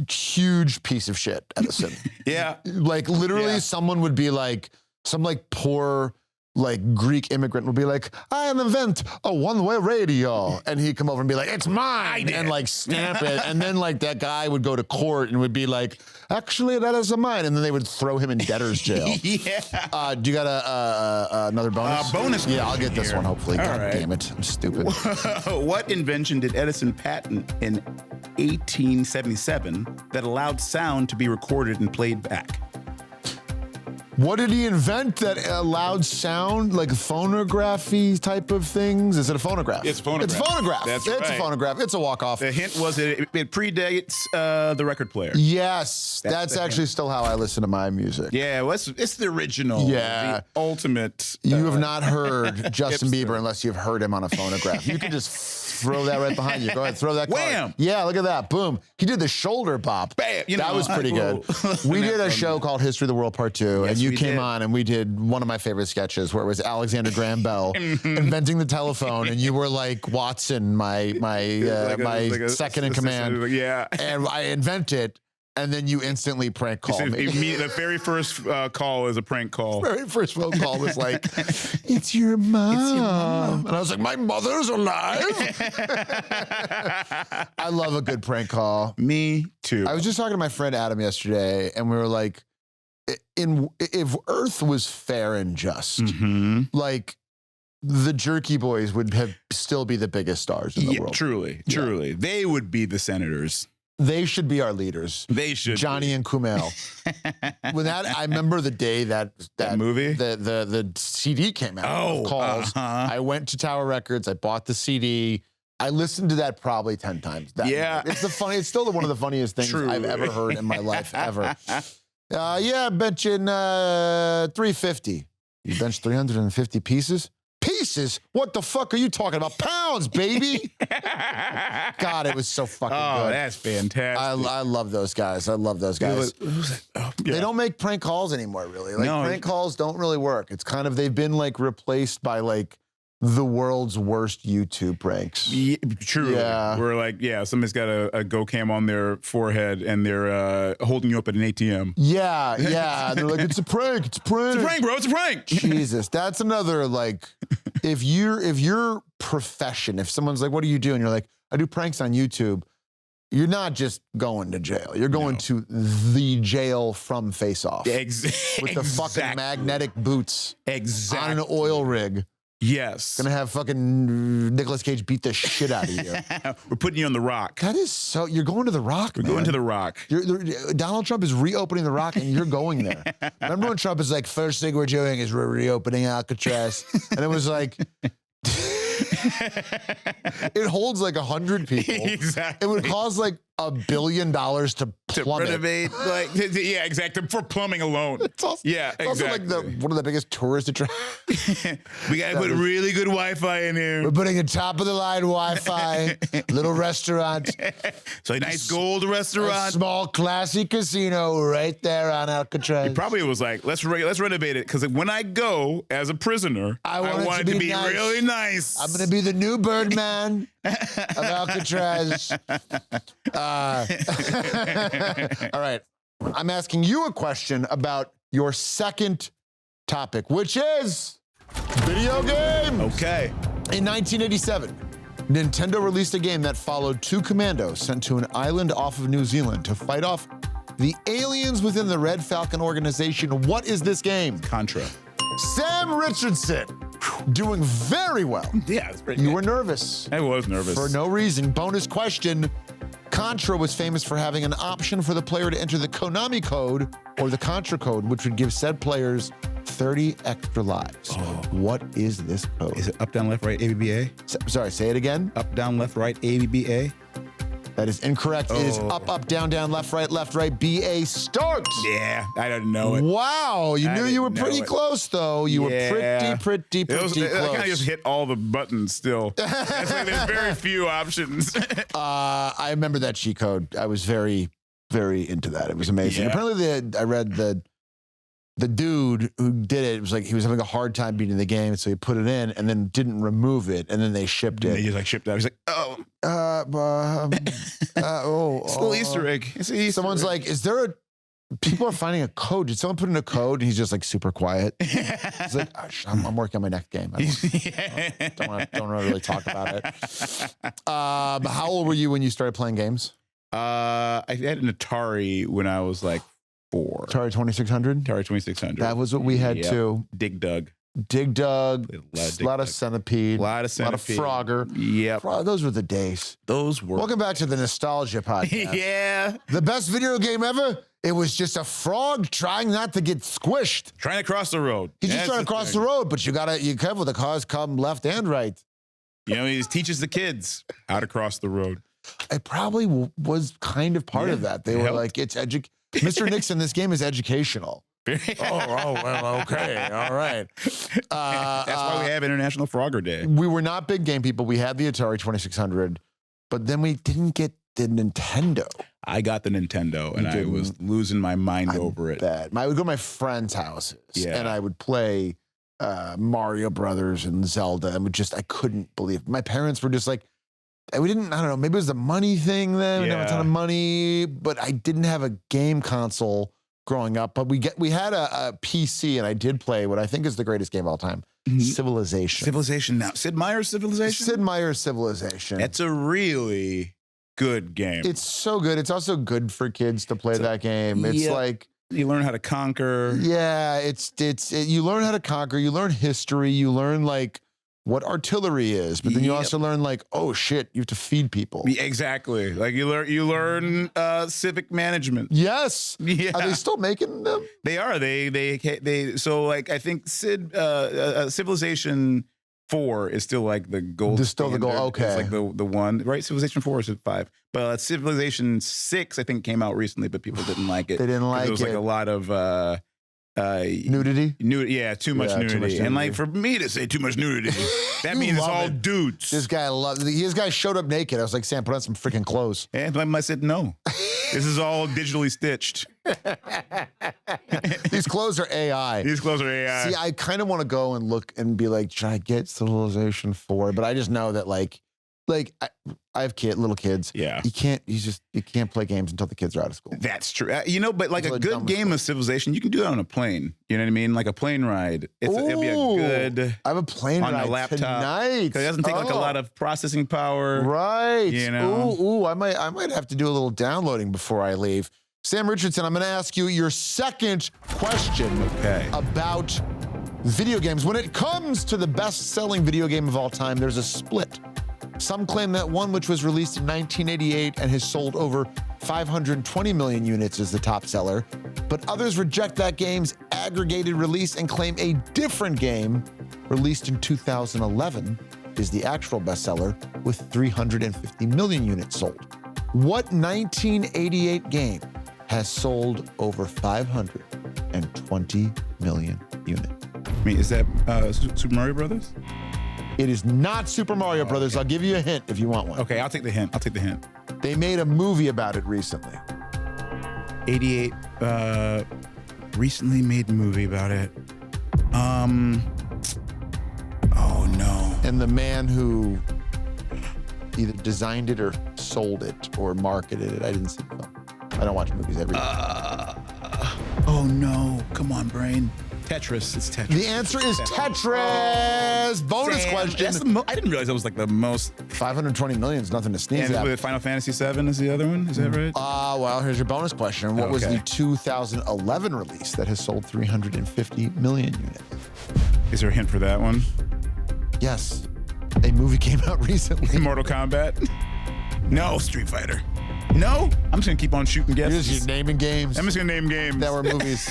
Huge piece of shit, Edison. Yeah. Like literally someone would be like, some like poor like Greek immigrant would be like, I invent a one-way radio. And he'd come over and be like, it's mine. And like stamp it. And then like that guy would go to court and would be like, actually that is mine. And then they would throw him in debtor's jail. Yeah. Do you got another bonus? Bonus. Yeah, I'll get this one hopefully. God damn it. I'm stupid. What invention did Edison patent in 1877 that allowed sound to be recorded and played back? What did he invent that allowed sound, like phonography type of things? Is it a phonograph? It's a phonograph. It's a phonograph. That's It's right. a phonograph. It's a walk-off. The hint was it predates the record player. Yes, that's the actually hint. still how I listen to my music. Yeah, well, it's the original. Yeah. The ultimate. You have not heard Justin hipster. Bieber unless you've heard him on a phonograph. You can just throw that right behind you. Go ahead, throw that card. Wham! Yeah, look at that. Boom. He did the shoulder bop. Bam! That was pretty good. We did a show called History of the World Part 2, and you came on, and we did one of my favorite sketches where it was Alexander Graham Bell inventing the telephone, and you were like Watson, my second in command. Yeah. And I invented, and then you instantly prank call me. The very first call is a prank call. Very first phone call was like, it's your mom. It's your mom. And I was like, my mother's alive. I love a good prank call. Me too. I was just talking to my friend Adam yesterday, and we were like, if Earth was fair and just, like the Jerky Boys would still be the biggest stars in the world. Truly. They would be the senators. They should be our leaders. They should. Johnny and Kumail. When I remember the day that movie, the CD came out. Of Calls. I went to Tower Records. I bought the CD. I listened to that probably 10 times. It's still one of the funniest things I've ever heard in my life ever. Yeah, benching 350. You bench 350 pieces? Pieces? What the fuck are you talking about? Pounds, baby. God, it was so fucking good. Oh, that's fantastic. I love those guys. I love those guys. They don't make prank calls anymore, really. Like prank calls don't really work. It's kind of, they've been like replaced by like the world's worst YouTube pranks. Yeah, true. Yeah. We're like, somebody's got a Go Cam on their forehead and they're holding you up at an ATM. Yeah. They're like, it's a prank. It's a prank. It's a prank, bro. It's a prank. Jesus, that's another like, if your profession, if someone's like, what do you do? And you're like, I do pranks on YouTube. You're not just going to jail. You're going to the jail from Face Off. With the fucking magnetic boots. Exactly. On an oil rig. Yes. Gonna have fucking Nicolas Cage beat the shit out of you. We're putting you on The Rock. That is so, you're going to The Rock, We're going to The Rock. Donald Trump is reopening The Rock and you're going there. Remember when Trump is like, first thing we're doing is we're reopening Alcatraz. And it was like, It holds like 100 people. Exactly. It would cost like $1 billion to plumb to renovate, yeah, exactly, for plumbing alone. It's also like one of the biggest tourist attractions. We gotta put really good Wi-Fi in here. We're putting a top of the line Wi-Fi, little restaurant. So a nice gold restaurant. A small classy casino right there on Alcatraz. It probably was like, let's renovate it, because when I go as a prisoner, I want it to be nice. really nice. I'm gonna be the new Birdman of Alcatraz. All right. I'm asking you a question about your second topic, which is video games. Okay. In 1987, Nintendo released a game that followed two commandos sent to an island off of New Zealand to fight off the aliens within the Red Falcon organization. What is this game? Contra. Sam Richardson, doing very well. Yeah, it's pretty You good. were nervous. I was nervous. For no reason. Bonus question. Contra was famous for having an option for the player to enter the Konami code or the Contra code, which would give said players 30 extra lives. What is this code? Is it up, down, left, right, ABBA? Sorry, say it again. Up, down, left, right, ABBA? That is incorrect. It is up, down, left, right, BA start. Yeah, I don't know it. Wow, you knew you were pretty close, though. You were pretty close. I kind of just hit all the buttons still. That's like there's very few options. I remember that cheat code. I was very, very into that. It was amazing. Yeah. Apparently, I read the dude who did it, was like, he was having a hard time beating the game, so he put it in and then didn't remove it, and then they shipped it. They just like shipped it out. He's like, it's a little Easter egg. It's an Easter Someone's egg. like, is there a, people are finding a code. Did someone put in a code? And he's just like super quiet. He's like, I'm working on my next game. I don't want to really talk about it. How old were you when you started playing games? I had an Atari when I was like 4. Atari 2600? Atari 2600. That was what we had too. Dig Dug. Dig Dug, A a lot of Centipede, A lot of Frogger. Yep. Those were the days. Those were. Welcome back to the Nostalgia Podcast. Yeah. The best video game ever? It was just a frog trying not to get squished. Trying to cross the road. He's just trying to cross the road, but you're careful. The cars come left and right. You know, he teaches the kids how to cross the road. It probably was kind of part of that. They were like, it's Mr. Nixon, this game is educational. Well, okay, all right. That's why we have International Frogger Day. We were not big game people. We had the Atari 2600, but then we didn't get the Nintendo. I got the Nintendo, and I was losing my mind over it. I would go to my friends' houses, and I would play Mario Brothers and Zelda, and I couldn't believe it. My parents were just like, I don't know, maybe it was the money thing then. We didn't have a ton of money, but I didn't have a game console growing up. But we had a PC, and I did play what I think is the greatest game of all time, Civilization. Civilization now. Sid Meier's Civilization? Sid Meier's Civilization. It's a really good game. It's so good. It's also good for kids to play that game. It's like, you learn how to conquer. Yeah, you learn how to conquer. You learn history. You learn like what artillery is, but then you also learn like, oh shit, you have to feed people. Exactly. Like you learn civic management. Yes. Yeah. Are they still making them? They are. They so like I think Civilization 4 is still like the gold. It's still the gold. Okay. It's like the one, right? Civilization 4 is 5. But Civilization 6 I think came out recently, but people didn't like it. They didn't like it. There was like a lot of nudity? Yeah, too much nudity. And like for me to say too much nudity, that means it's all dudes. This guy showed up naked. I was like, Sam, put on some freaking clothes. And I said, no. This is all digitally stitched. These clothes are AI. These clothes are AI. See, I kind of want to go and look and be like, should I get Civilization 4? But I just know that like I have little kids. Yeah. You can't play games until the kids are out of school. That's true. But like It's a good game of Civilization, you can do that on a plane. You know what I mean? Like a plane ride. It'll be a good. I have a plane on ride a laptop tonight. Because it doesn't take like a lot of processing power. Right. You know? I might have to do a little downloading before I leave. Sam Richardson, I'm going to ask you your second question about video games. When it comes to the best-selling video game of all time, there's a split. Some claim that one, which was released in 1988 and has sold over 520 million units, is the top seller. But others reject that game's aggregated release and claim a different game released in 2011 is the actual bestseller with 350 million units sold. What 1988 game has sold over 520 million units? I mean, is that Super Mario Brothers? It is not Super Mario Brothers. I'll give you a hint if you want one. Okay, I'll take the hint. They made a movie about it recently. 88, recently made a movie about it. Oh no. And the man who either designed it or sold it or marketed it, I didn't see the film. I don't watch movies every day. Oh no, come on, brain. Tetris, it's Tetris. The answer is Tetris. Bonus question. I didn't realize that was like the most. 520 million is nothing to sneeze And at. with Final Fantasy VII is the other one, is that right? Well, here's your bonus question. What was the 2011 release that has sold 350 million units? Is there a hint for that one? Yes, a movie came out recently. Mortal Kombat? No, Street Fighter. No? I'm just gonna keep on shooting guesses. You're just naming games. I'm just gonna name games. That were movies.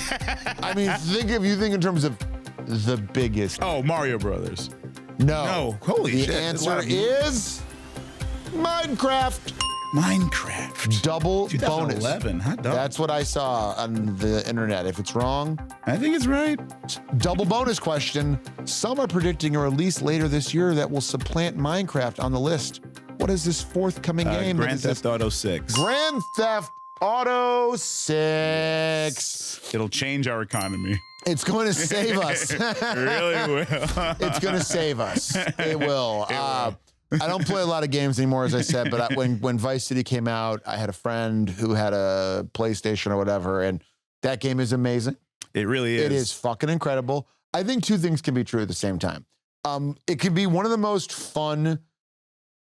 I mean, think in terms of the biggest. Oh, Mario Brothers. No. No, holy shit. The answer is Minecraft. Minecraft. Double 2011, bonus. hot dog. That's what I saw on the internet. If it's wrong, I think it's right. double bonus question. Some are predicting a release later this year that will supplant Minecraft on the list. What is this forthcoming game? Grand Theft Auto 6. Grand Theft Auto 6. It'll change our economy. It's going to save us. It really will. It's going to save us. It will. I don't play a lot of games anymore, as I said, but when Vice City came out, I had a friend who had a PlayStation or whatever, and that game is amazing. It really is. It is fucking incredible. I think two things can be true at the same time. It can be one of the most fun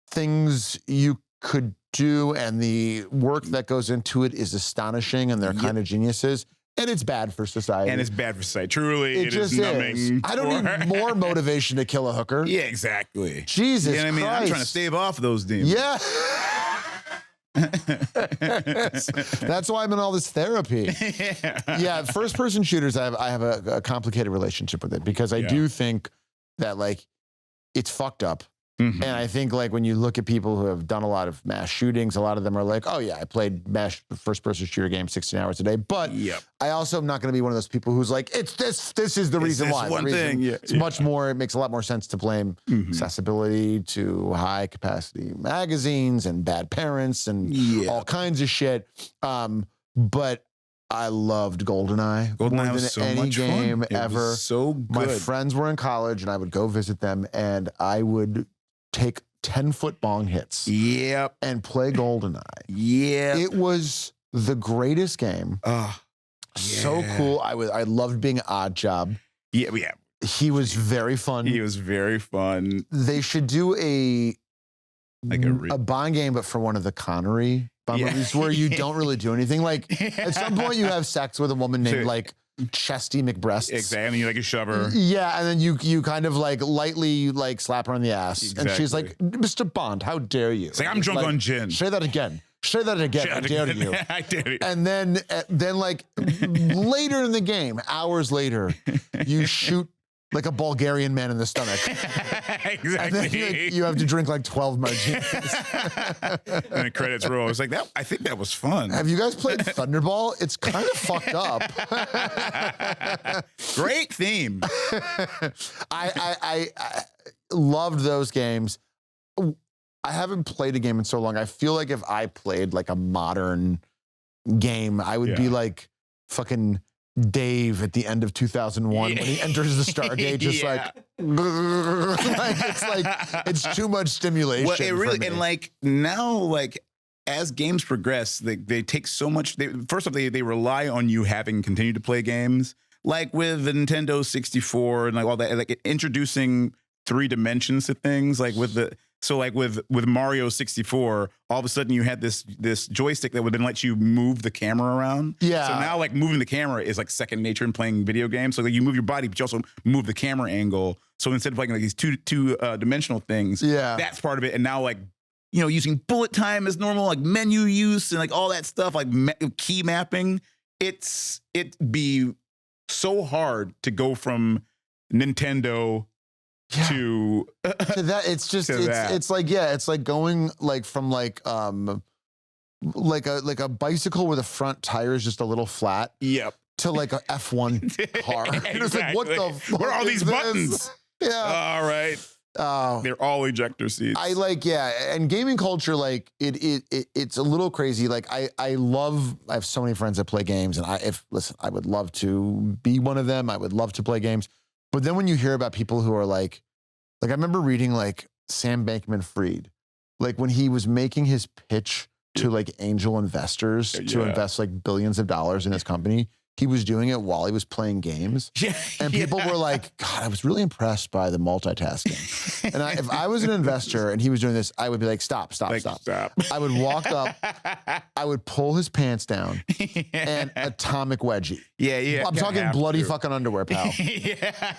things you could do, and the work that goes into it is astonishing, and they're kind of geniuses. And it's bad for society. And it's bad for society. Truly, it just is numbing. I don't need more motivation to kill a hooker. Yeah, exactly. Jesus You know what I mean? Christ. I'm trying to stave off those demons. Yeah. That's why I'm in all this therapy. Yeah, first-person shooters, I have a complicated relationship with it because I do think that, like, it's fucked up. And I think, like, when you look at people who have done a lot of mass shootings, a lot of them are like, oh, yeah, I played first-person shooter games 16 hours a day. But I also am not going to be one of those people who's like, it's this is the reason why. One thing. It's much more, it makes a lot more sense to blame accessibility to high-capacity magazines and bad parents and all kinds of shit. But I loved GoldenEye. GoldenEye was so much game fun. It ever. Was so good. My friends were in college, and I would go visit them, and I would take 10-foot bong hits and play GoldenEye. It was the greatest game. So cool. I loved being Odd Job. He was very fun. He was very fun. They should do a Bond game, but for one of the Connery Bond movies where you don't really do anything. Like, at some point you have sex with a woman named, like, Chesty McBreasts. Exactly. You like a shove her. Yeah, and then you kind of like lightly like slap her on the ass. And she's like, Mr. Bond, how dare you? It's like, I'm drunk on gin. Say that again. Say that again. I dare you. I dare you. And then like later in the game, hours later, you shoot like a Bulgarian man in the stomach. Exactly. And then you have to drink like 12 martinis. And the credits roll. It's like that. I think that was fun. Have you guys played Thunderball? It's kind of fucked up. Great theme. I loved those games. I haven't played a game in so long. I feel like if I played like a modern game, I would be like fucking Dave at the end of 2001 when he enters the Stargate, just like it's like it's too much stimulation. Well, it really, and like now, like as games progress, they take so much. First off, they rely on you having continued to play games, like with the Nintendo 64 and like all that, like introducing 3 dimensions to things, like with the. So like with Mario 64, all of a sudden you had this joystick that would then let you move the camera around. Yeah. So now like moving the camera is like second nature in playing video games. So like you move your body, but you also move the camera angle. So instead of playing like these two dimensional things, that's part of it. And now like, you know, using bullet time as normal, like menu use and like all that stuff, like key mapping. It'd be so hard to go from Nintendo to that. It's just that. it's like it's like going like from like a bicycle where the front tire is just a little flat. Yep. To like a F1 car. Exactly. It's like, what the fuck Where are all these is buttons? this? Yeah. All right. They're all ejector seats. I like, and gaming culture, like it's a little crazy. Like I have so many friends that play games, and I would love to be one of them. I would love to play games. But then when you hear about people who are like I remember reading like Sam Bankman-Fried, like when he was making his pitch to like angel investors to invest like billions of dollars in his company. He was doing it while he was playing games. Yeah, and people were like, God, I was really impressed by the multitasking. And if I was an investor and he was doing this, I would be like, stop. I would walk up, I would pull his pants down and atomic wedgie. Yeah. I'm talking bloody fucking underwear, pal.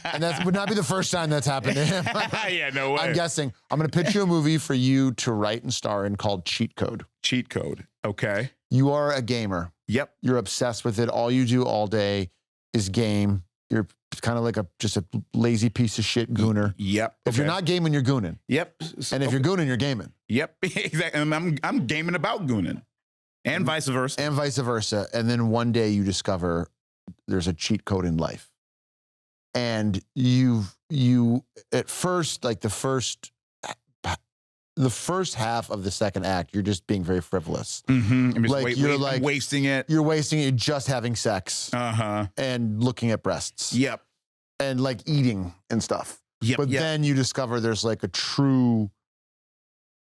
And that would not be the first time that's happened to him. Yeah, no way. I'm guessing. I'm going to pitch you a movie for you to write and star in called Cheat Code. Cheat Code. Okay. You are a gamer. Yep. You're obsessed with it. All you do all day is game. You're kind of like just a lazy piece of shit gooner. Yep. If you're not gaming, you're gooning. Yep. And if you're gooning, you're gaming. Yep. Exactly. I'm gaming about gooning. And vice versa. And then one day you discover there's a cheat code in life. And you at first, like the first half of the second act, you're just being very frivolous. Mm-hmm. Like you're like wasting it. You're wasting it. You're just having sex. And looking at breasts. Yep. And like eating and stuff. Yep. But then you discover there's like a true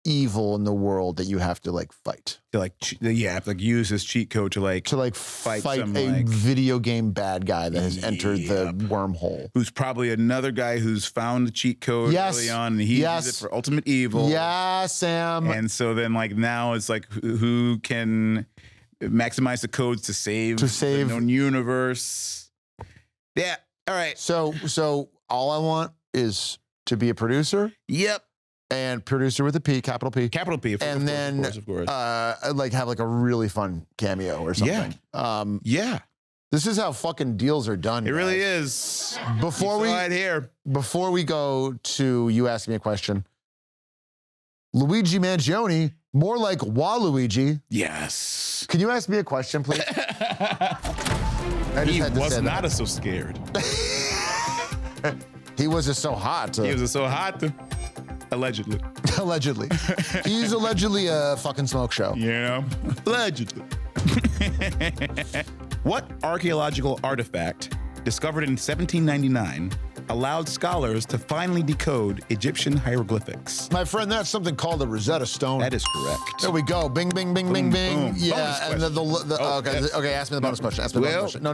evil in the world that you have to like fight. To like use this cheat code to like fight some, a like, video game bad guy that has entered the wormhole. Who's probably another guy who's found the cheat code early on, and he uses it for ultimate evil. Yeah, Sam. And so then like now it's like who can maximize the codes to save the known universe. Yeah. All right. So all I want is to be a producer. Yep. And producer with a P, capital P. Capital P, of course. Like have like a really fun cameo or something. Yeah. This is how fucking deals are done. It really is. Before we go to you asking me a question, Luigi Mangione, more like Waluigi. Yes. Can you ask me a question, please? He was not so scared. He was so hot. He was so hot. Allegedly. Allegedly. He's allegedly a fucking smoke show. Yeah. Allegedly. What archaeological artifact discovered in 1799 allowed scholars to finally decode Egyptian hieroglyphics? My friend, that's something called a Rosetta Stone. That is correct. There we go. Bing, bing, bing, bing, bing. Boom. Yeah, and okay. Ask me the bonus question. Ask me the bonus question. No.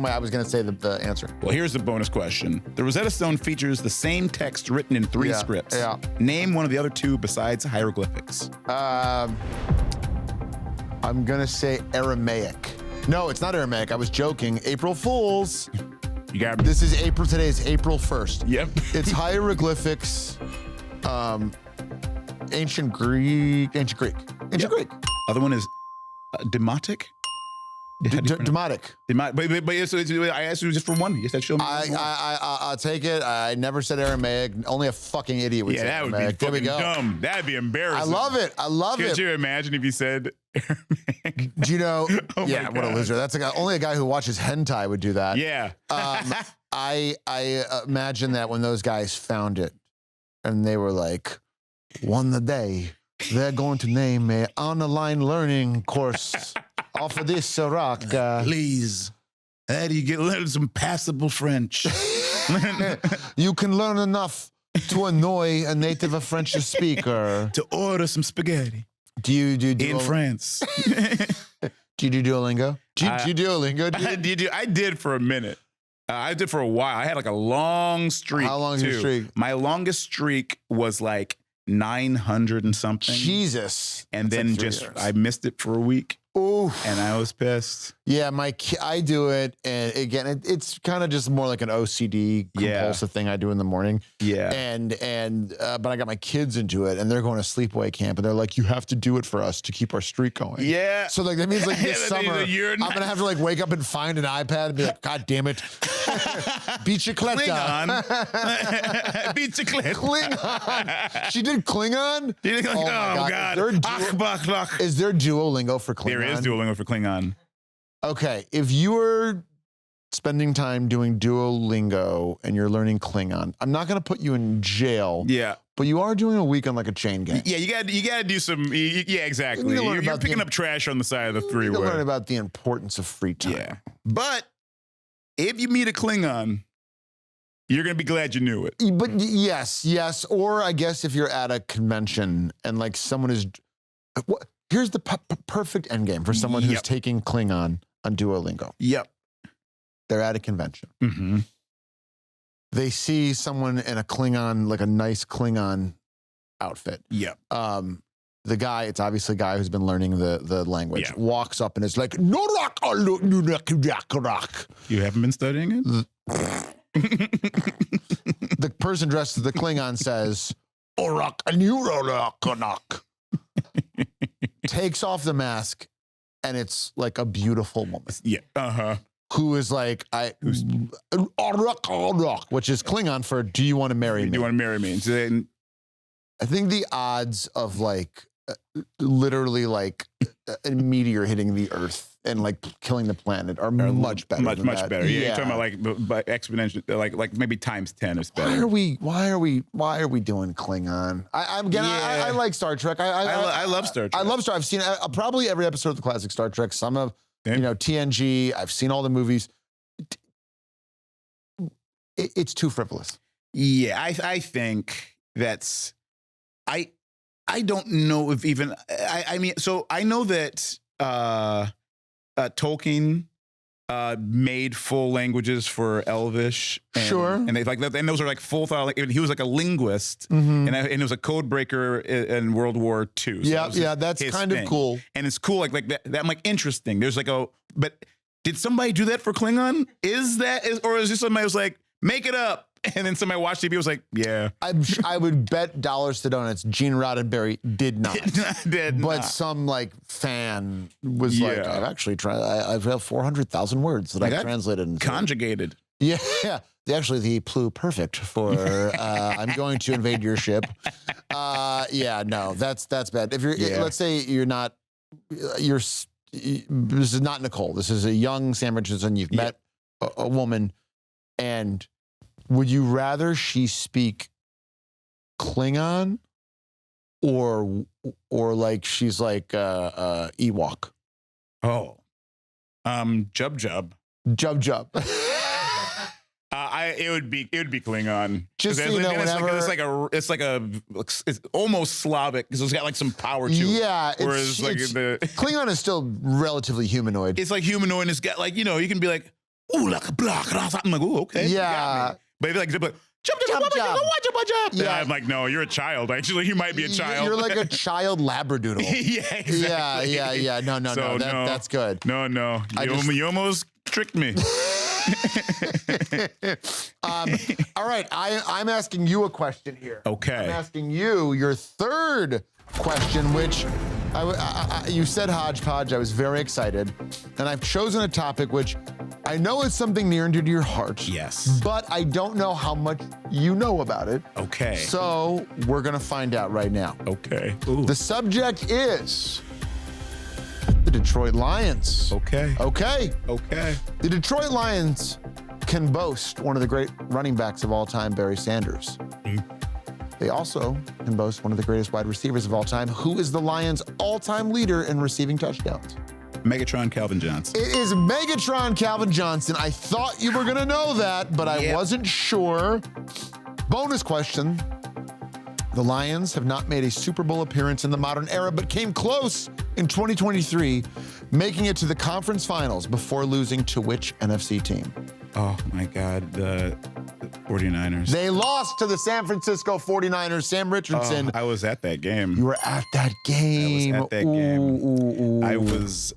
I was going to say the answer. Well, here's the bonus question. The Rosetta Stone features the same text written in 3 scripts. Yeah. Name one of the other 2 besides hieroglyphics. I'm going to say Aramaic. No, it's not Aramaic. I was joking. April Fools. You got me. This is April. Today is April 1st. Yep. It's hieroglyphics, ancient Greek. Other one is Demotic. Demotic. But I asked you just for one. You said show me. I'll take it. I never said Aramaic. Only a fucking idiot would say Aramaic. That would be fucking dumb. That'd be embarrassing. I love it. Could you imagine if you said Aramaic? Do you know? Oh yeah, what a loser. That's only a guy who watches hentai would do that. Yeah. I imagine that when those guys found it, and they were like, one day they're going to name a online learning course off of this rock. Please, how do you learn some passable French? You can learn enough to annoy a native French speaker. To order some spaghetti. Do you do in France? Do you do Duolingo? Do you Duolingo? I did for a minute. I did for a while. I had like a long streak. How long is your streak? My longest streak was like 900 and something. Jesus. And then like 3 years. I missed it for a week. Ooh. And I was pissed. Yeah, I do it, and again, it's kind of just more like an OCD compulsive thing I do in the morning. Yeah. But I got my kids into it, and they're going to sleepaway camp, and they're like, "You have to do it for us to keep our streak going." Yeah. So like that means like this summer, I'm gonna have to like wake up and find an iPad and be like, "God damn it, Bicicleta." Bicicleta. Klingon. She did Klingon? Oh, God. Is there Duolingo for Klingon? There is Duolingo for Klingon. Okay, if you were spending time doing Duolingo and you're learning Klingon, I'm not going to put you in jail. Yeah. But you are doing a week on like a chain gang. Yeah, you got to do some. Yeah, exactly. You're picking up trash on the side of the three. You learn about the importance of free time. Yeah. But if you meet a Klingon, you're going to be glad you knew it. But yes. Or I guess if you're at a convention and like someone is, here's the perfect end game for someone who's taking Klingon on Duolingo. Yep. They're at a convention. Mm-hmm. They see someone in a Klingon, like a nice Klingon outfit. Yep. The guy, it's obviously a guy who's been learning the language, walks up and is like, "Norak." You haven't been studying it? The person dressed as the Klingon says, "Orak." Takes off the mask, and it's like a beautiful woman. Yeah. Uh-huh. Who is like, which is Klingon for "Do you want to marry me?" Do you want to marry me? I think the odds of like literally like a meteor hitting the Earth and like killing the planet are much better. Much better. Yeah. You're talking about like by exponential, like maybe times 10 is better. Why are we doing Klingon? I like Star Trek. I love Star Trek. I love Star. I've seen probably every episode of the classic Star Trek. Some of TNG. I've seen all the movies. It's too frivolous. Yeah, I think that's I don't know if even I mean, so I know that Tolkien made full languages for Elvish. And they like that, and those are like full thought. Like, he was like a linguist, and it was a code breaker in World War II. So that's kind of cool. And it's cool, like that. I'm like interesting. There's like but did somebody do that for Klingon? Or is this somebody who was like, make it up? And then somebody watched TV was like, yeah. I would bet dollars to donuts Gene Roddenberry did not. But some like fan was like, I've actually tried. I've had 400,000 words that I translated and conjugated. Yeah. Actually, the pluperfect for I'm going to invade your ship. No, that's bad. If you're, let's say this is not Nicole. This is a young Sam Richardson. You've met a woman, and would you rather she speak Klingon or like she's like Ewok? Oh, Jub. It would be Klingon. Just so you know, it's almost Slavic because it's got like some power to it. Yeah, whereas Klingon is still relatively humanoid. It's like humanoid. And it's got like, you can be like, ooh, like a block. I'm like, ooh, okay. Yeah. But if you like, jump. Yeah, I'm like, no, you're a child. Actually, you might be a child. You're like a child labradoodle. Yeah, exactly. Yeah. No. That's good. No. You almost tricked me. All right, I'm asking you a question here. Okay. I'm asking you your third question, which you said hodgepodge. I was very excited, and I've chosen a topic which I know is something near and dear to your heart. Yes. But I don't know how much you know about it. Okay. So we're gonna find out right now. Okay. Ooh. The subject is the Detroit Lions. Okay. The Detroit Lions can boast one of the great running backs of all time, Barry Sanders. They also can boast one of the greatest wide receivers of all time, who is the Lions' all-time leader in receiving touchdowns. Megatron Calvin Johnson. It is Megatron Calvin Johnson. I thought you were gonna know that, but I wasn't sure. Bonus question. The Lions have not made a Super Bowl appearance in the modern era, but came close in 2023, making it to the conference finals before losing to which NFC team? Oh my God, the 49ers. They lost to the San Francisco 49ers. Sam Richardson. I was at that game. You were at that game. I was at that game. I was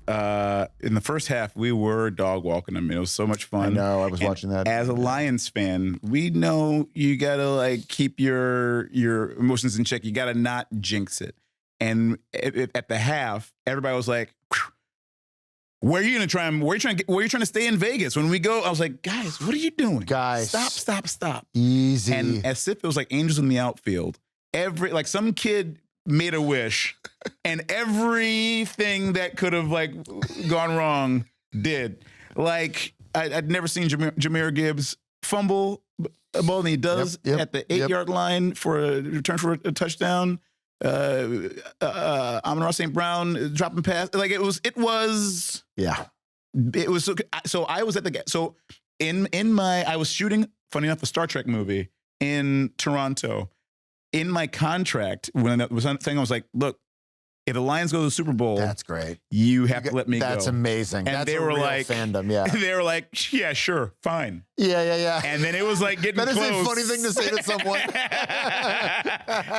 in the first half. We were dog walking them. It was so much fun. I know. I was watching that. As a Lions fan, we know you gotta like keep your emotions in check. You gotta not jinx it. And at the half, everybody was like, where are you trying to stay in Vegas when we go? I was like, guys, what are you doing? Guys. Stop. Easy. And as if it was like angels in the outfield. Like some kid made a wish and everything that could have like gone wrong did. Like I'd never seen Jahmyr Gibbs fumble a ball, and he does at the 8-yard line for a return for a touchdown. Amon-Ra St. Brown dropping pass. Like it was so I was at the so I was shooting, funny enough, a Star Trek movie in Toronto. In my contract, when I was saying, I was like, look, if the Lions go to the Super Bowl, that's great. You have to let me go. That's amazing. And that's they were like, fandom, yeah. They were like, yeah, sure, fine. Yeah. And then it was like getting close. That is close. a funny thing to say to someone.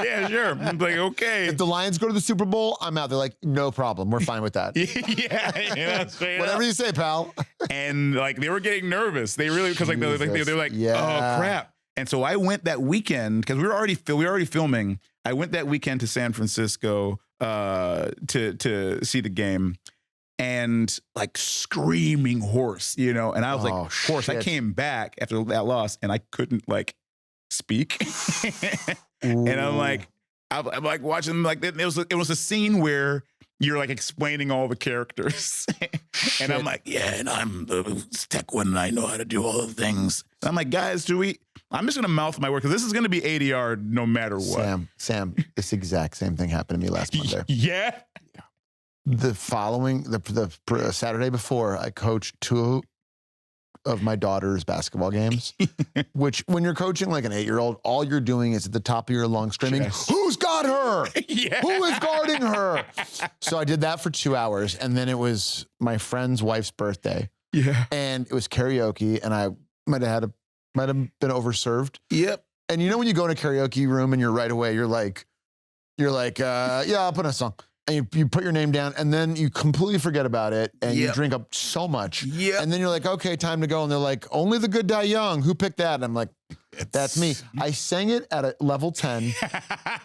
Yeah, sure. I'm like, okay. If the Lions go to the Super Bowl, I'm out. They're like, no problem. We're fine with that. Whatever you say, pal. And like they were getting nervous. They really because like they're like, oh crap. And so I went that weekend because we were already filming. I went that weekend to San Francisco to see the game, and like screaming hoarse, and I was like, hoarse. I came back after that loss, and I couldn't like speak, and I'm like watching like it was a scene where you're like explaining all the characters, and I'm like, yeah, and I'm the tech one, and I know how to do all the things. And I'm like, guys, I'm just gonna mouth my word because this is gonna be 80-yard no matter what. Sam, this exact same thing happened to me last Monday. Yeah. The Saturday before, I coached 2 of my daughter's basketball games, which when you're coaching like an 8-year-old, all you're doing is at the top of your lungs screaming, who's got her? Yeah. Who is guarding her? So I did that for 2 hours, and then it was my friend's wife's birthday. Yeah. And it was karaoke, and I might have been overserved. Yep. And when you go in a karaoke room and you're like, yeah, I'll put in a song. And you put your name down, and then you completely forget about it, and you drink up so much. Yeah. And then you're like, okay, time to go. And they're like, only the good die young. Who picked that? And I'm like, that's me. I sang it at a level 10,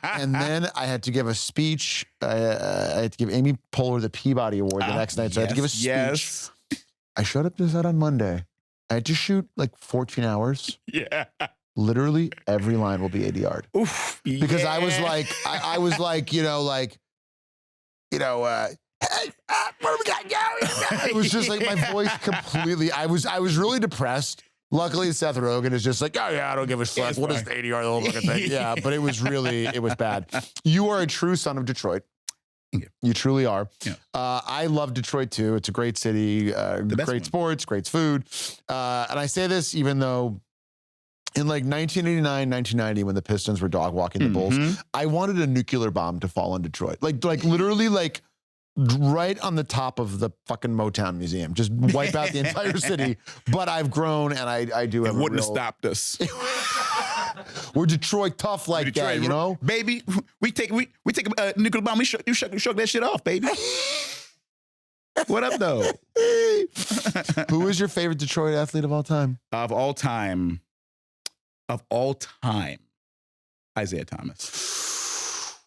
and then I had to give a speech. I had to give Amy Poehler the Peabody Award the next night, so I had to give a speech. Yes. I showed up to that on Monday. I had to shoot like 14 hours. Yeah. Literally every line will be 80-yard. Oof. Because I was like, I was like, hey, what do we got going? It was just like my voice completely. I was really depressed. Luckily, Seth Rogen is just like, oh yeah, I don't give a fuck. What is the 80-yard little looking thing? Yeah, but it was bad. You are a true son of Detroit. You truly are. Yeah. I love Detroit too. It's a great city, great sports, great food. And I say this even though in like 1989, 1990, when the Pistons were dog walking the Bulls, I wanted a nuclear bomb to fall on Detroit. Like literally like right on the top of the fucking Motown Museum. Just wipe out the entire city. But I've grown and I do have wouldn't have stopped us. We're Detroit tough like that, you know? Baby, we take a nuclear bomb, we shook that shit off, baby. What up, though? Who is your favorite Detroit athlete of all time? Of all time, Isaiah Thomas.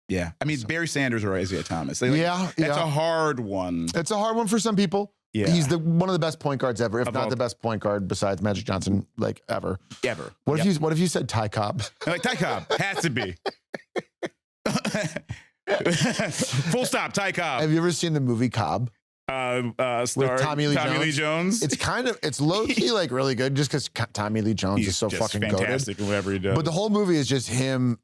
Yeah. I mean, Barry Sanders or Isaiah Thomas. That's a hard one. It's a hard one for some people. Yeah. He's one of the best point guards ever, if not the best point guard besides Magic Johnson, like ever. Ever. What if you said Ty Cobb? Like Ty Cobb. Has to be. Full stop, Ty Cobb. Have you ever seen the movie Cobb? With Tommy Lee Jones. It's low key like really good just because Tommy Lee Jones is so fucking fantastic goated. Whatever he does. But the whole movie is just him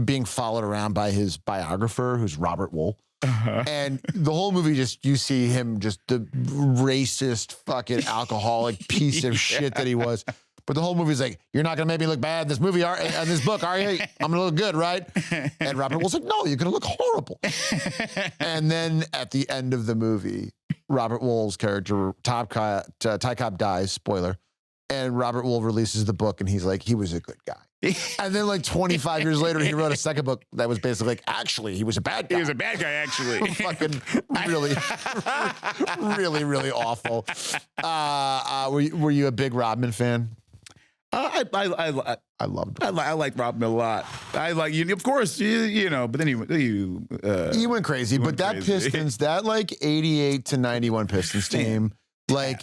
being followed around by his biographer, who's Robert Wool. And the whole movie you see him just the racist fucking alcoholic piece of shit that he was. But the whole movie's like, you're not gonna make me look bad in this movie, in this book, are you? I'm gonna look good, right? And Robert Wool's like, no, you're gonna look horrible. And then at the end of the movie, Robert Wool's character, Ty Cobb dies, spoiler. And Robert Wool releases the book, and he's like, he was a good guy. And then like 25 years later, he wrote a second book that was basically like, actually, he was a bad guy. He was a bad guy, actually. Fucking really, really awful. Were you a big Rodman fan? I loved him. I like Rodman a lot. I like you, of course, you know. But then he went crazy. But that Pistons, that like 88 to 91 Pistons team, like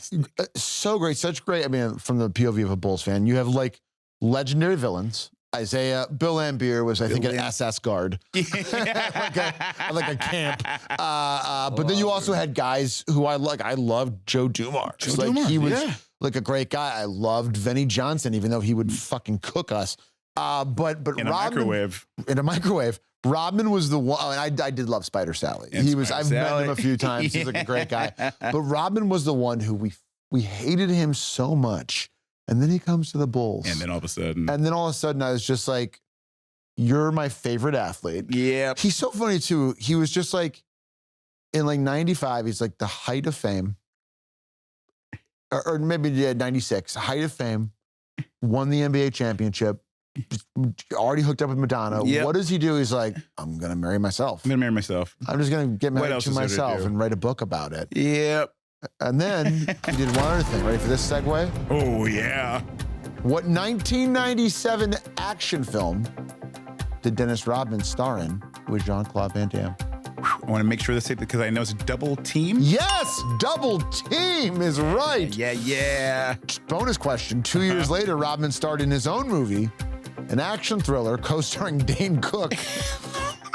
so great, such great. I mean, from the POV of a Bulls fan, you have like legendary villains. Isaiah, Bill Laimbeer was, I think, an SS guard, like a camp. But then you also had guys who I loved Joe Dumars. He was like a great guy. I loved Vinnie Johnson, even though he would fucking cook us. But in a microwave. Rodman was the one. I did love Spider Sally. I've met him a few times. He's like a great guy. But Rodman was the one who we hated him so much. And then he comes to the Bulls. And then all of a sudden, I was just like, you're my favorite athlete. Yeah. He's so funny too. He was just like, in like 95, he's like the height of fame. Or maybe 96, height of fame, won the NBA championship, already hooked up with Madonna. Yep. What does he do? He's like, I'm going to marry myself. I'm just going to get married to myself and write a book about it. Yep. And then he did one other thing. Ready for this segue? Oh, yeah. What 1997 action film did Dennis Rodman star in with Jean-Claude Van Damme? I want to make sure this because I know it's Double Team. Yes, Double Team is right. Yeah. Bonus question. 2 years later, Rodman starred in his own movie, an action thriller co-starring Dane Cook,